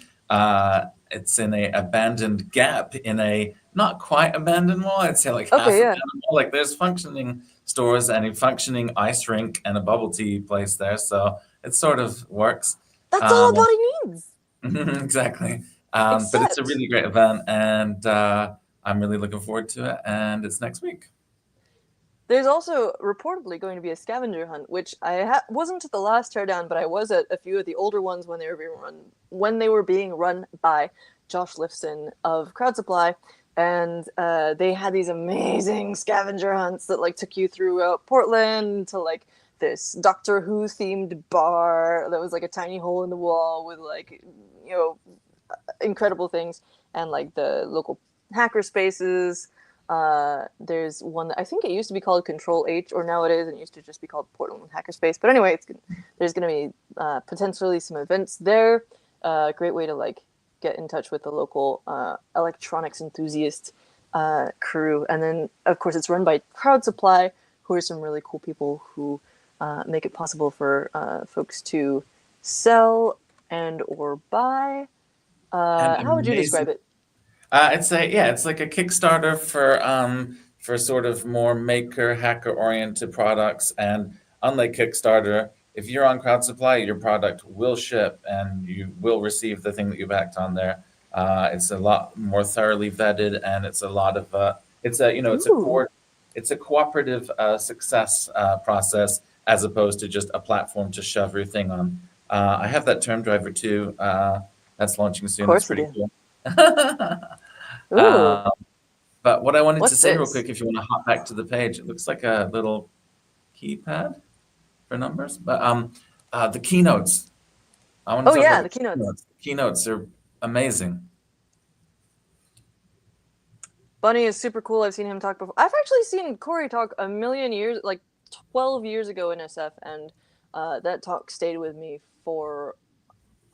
It's in a abandoned gap in a not quite abandoned mall. I'd say like half abandoned mall. Like there's functioning stores and a functioning ice rink and a bubble tea place there. So it sort of works. That's all a body needs. Exactly. But it's a really great event, and I'm really looking forward to it. And it's next week. There's also reportedly going to be a scavenger hunt, which I wasn't at the last Teardown, but I was at a few of the older ones when they were being run by Josh Lifson of Crowd Supply, and they had these amazing scavenger hunts that like took you through Portland to like this Doctor Who themed bar that was like a tiny hole in the wall with like incredible things, and like the local hacker spaces. There's one that I think it used to be called Control H, or now it is, and it used to just be called Portland Hackerspace. But anyway, there's going to be potentially some events there. Great way to like get in touch with the local electronics enthusiast crew. And then, of course, it's run by Crowd Supply, who are some really cool people who make it possible for folks to sell and or buy. How would you describe it? It's like a Kickstarter for sort of more maker hacker oriented products. And unlike Kickstarter, if you're on Crowd Supply, your product will ship and you will receive the thing that you backed on there. It's a lot more thoroughly vetted, and it's a lot of it's a cooperative success process, as opposed to just a platform to shove your thing on. I have that term driver too. That's launching soon. It's pretty cool. But what I wanted to say real quick, if you want to hop back to the page, it looks like a little keypad for numbers. But the keynotes. I want to talk about the keynotes. The keynotes are amazing. Bunny is super cool. I've seen him talk before. I've actually seen Corey talk a million years, like 12 years ago in SF, and that talk stayed with me for,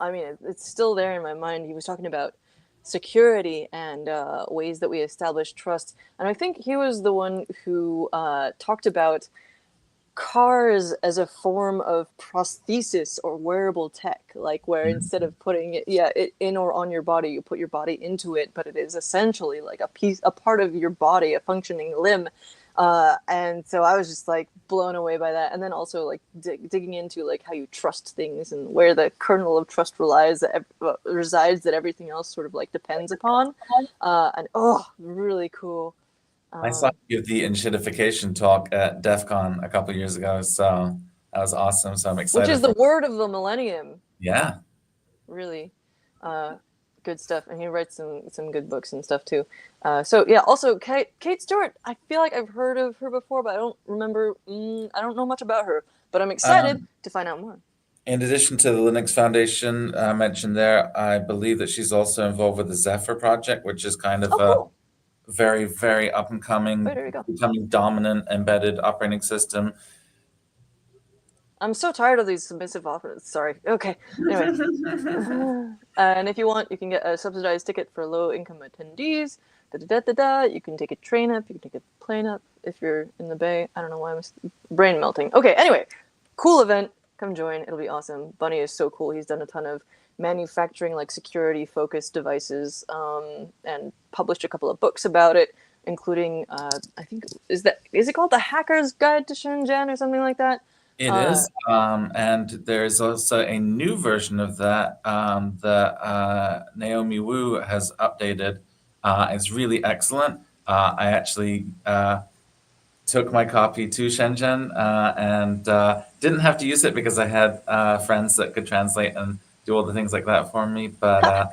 I mean, it's still there in my mind. He was talking about security and ways that we establish trust. And I think he was the one who talked about cars as a form of prosthesis or wearable tech, like where instead of putting it in or on your body, you put your body into it, but it is essentially like a part of your body, a functioning limb. And so I was just like blown away by that. And then also like digging into like how you trust things and where the kernel of trust resides that everything else sort of like depends upon. And really cool. I saw you give the enshittification talk at DEF CON a couple years ago, so that was awesome. So I'm excited. Which is the word of the millennium. Yeah. Really good stuff. And he writes some good books and stuff too. So yeah, also Kate Stewart, I feel like I've heard of her before, but I don't remember, I don't know much about her, but I'm excited to find out more. In addition to the Linux Foundation mentioned there, I believe that she's also involved with the Zephyr project, which is kind of cool. Very, very up and coming, becoming dominant embedded operating system. I'm so tired of these submissive offers. Sorry. Okay. Anyway. And if you want, you can get a subsidized ticket for low-income attendees You can take a train up, you can take a plane up if you're in the Bay. I don't know why I'm brain melting. Okay, anyway, cool event. Come join. It'll be awesome. Bunny is so cool. He's done a ton of manufacturing, like security focused devices, and published a couple of books about it, including I think is it called The Hacker's Guide to Shenzhen or something like that? It is, and there's also a new version of that that Naomi Wu has updated. It's really excellent. I actually took my copy to Shenzhen and didn't have to use it because I had friends that could translate and do all the things like that for me. But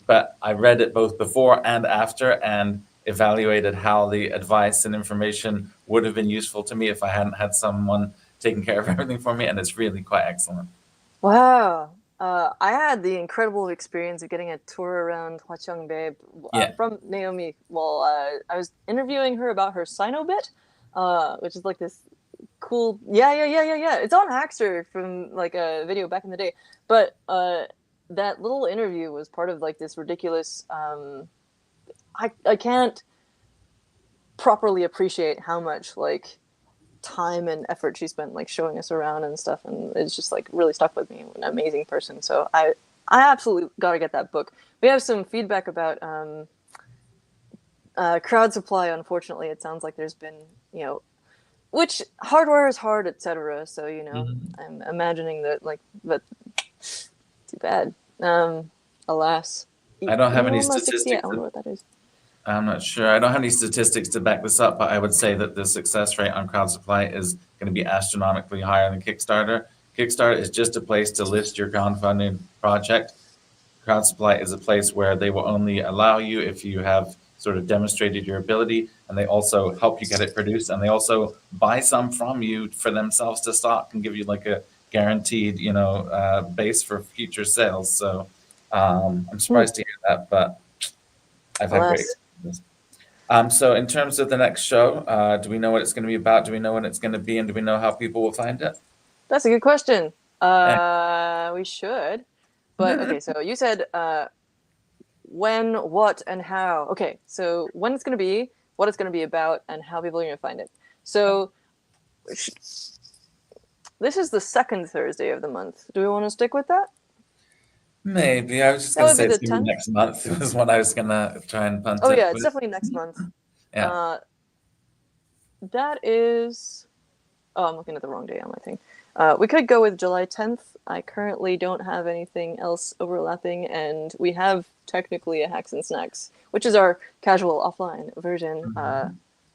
but I read it both before and after and evaluated how the advice and information would have been useful to me if I hadn't had someone taking care of everything for me, and it's really quite excellent. Wow. I had the incredible experience of getting a tour around Hwacheongbei from Naomi while I was interviewing her about her Sinobit, which is like this cool. Yeah. It's on Hackster from like a video back in the day. But that little interview was part of like this ridiculous. I can't properly appreciate how much like time and effort she spent like showing us around and stuff, and it's just like really stuck with me. An amazing person. So I absolutely gotta get that book. We have some feedback about crowd supply. Unfortunately, it sounds like there's been, which hardware is hard, etc. So I'm imagining that but too bad. Alas, I don't have any statistics. I don't know what that is. I'm not sure. I don't have any statistics to back this up, but I would say that the success rate on crowd supply is going to be astronomically higher than Kickstarter. Kickstarter is just a place to list your crowdfunding project. Crowd supply is a place where they will only allow you if you have sort of demonstrated your ability, and they also help you get it produced, and they also buy some from you for themselves to stock and give you like a guaranteed, base for future sales. So I'm surprised to hear that, but I've had great experiences. So in terms of the next show, do we know what it's going to be about? Do we know when it's going to be? And do we know how people will find it? That's a good question. We should. But okay, so you said when, what, and how. Okay, so when it's going to be, what it's going to be about, and how people are going to find it. So this is the second Thursday of the month. Do we want to stick with that? Maybe. I was just going to say it's going to be next month. It was what I was going to try and punt it. Oh, yeah, it's definitely next month. Yeah. That is... Oh, I'm looking at the wrong day on my thing. We could go with July 10th. I currently don't have anything else overlapping, and we have technically a Hacks and Snacks, which is our casual offline version.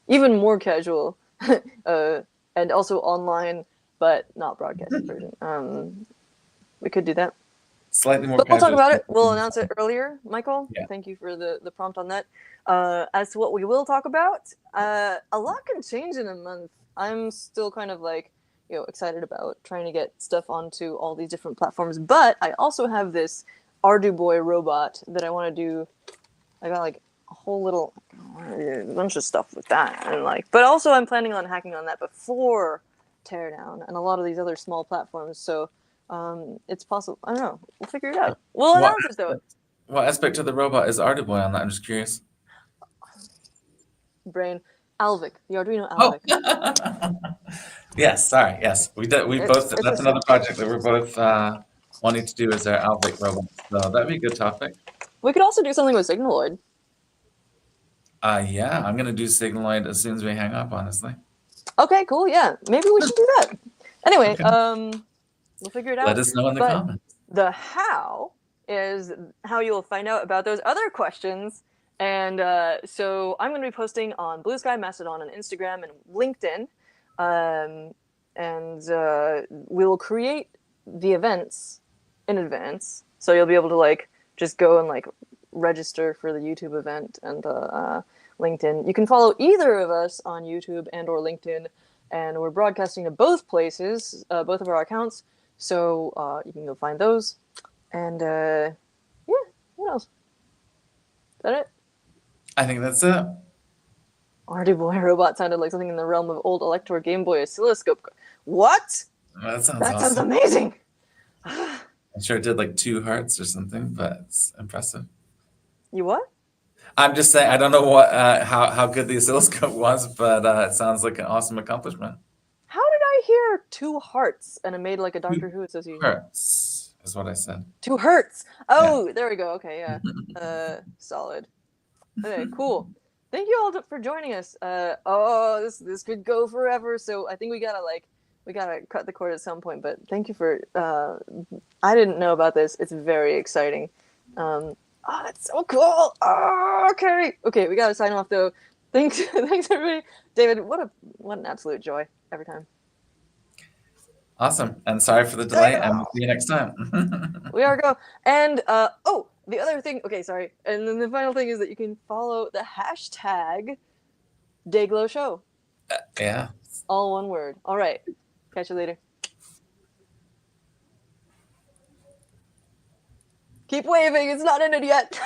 Even more casual, and also online, but not broadcasted version. We could do that. Slightly more but we'll casual. talk about it. We'll announce it earlier, Michael. Yeah. Thank you for the prompt on that. As to what we will talk about, a lot can change in a month. I'm still kind of like, excited about trying to get stuff onto all these different platforms. But I also have this Arduboy robot that I want to do. I got like a whole little bunch of stuff with that, and but also I'm planning on hacking on that before Teardown and a lot of these other small platforms. So it's possible. I don't know. We'll figure it out. We'll announce it though. What aspect of the robot is Arduboy on that? I'm just curious. Brain. Alvic, the Arduino Alvic. Oh. Yes, sorry. Yes, we both. That's another project that we're both wanting to do, is our Alvic robot. So that'd be a good topic. We could also do something with Signaloid. Yeah, I'm gonna do Signaloid as soon as we hang up. Honestly. Okay, cool. Yeah, maybe we should do that. Anyway, okay. We'll figure it out. Let us know in the comments. The how is how you'll find out about those other questions. And so I'm going to be posting on Blue Sky, Mastodon, and Instagram, and LinkedIn. And we will create the events in advance. So you'll be able to just go and register for the YouTube event and LinkedIn. You can follow either of us on YouTube and or LinkedIn. And we're broadcasting to both places, both of our accounts. So you can go find those. And yeah, what else? Is that it? I think that's it. Arduboy robot sounded like something in the realm of old Elector Game Boy oscilloscope. What? That sounds awesome. Sounds amazing. I'm sure it did 2 hearts or something, but it's impressive. You what? I'm just saying, I don't know what how good the oscilloscope was, but it sounds like an awesome accomplishment. How did I hear 2 hearts and it made like a Doctor Who association? Hertz is what I said. 2 hertz. Oh, there we go. Okay, yeah. Solid. Okay, cool. Thank you all for joining us. Oh, this could go forever. So I think we gotta cut the cord at some point. But thank you for. I didn't know about this. It's very exciting. Oh, it's so cool. Oh, okay. We gotta sign off though. Thanks, thanks everybody. David, what an absolute joy every time. Awesome. And sorry for the delay, and we'll see you next time. We are go. And the other thing. Okay, sorry. And then the final thing is that you can follow the hashtag Dayglow Show. Yeah. All one word. All right. Catch you later. Keep waving. It's not ended yet.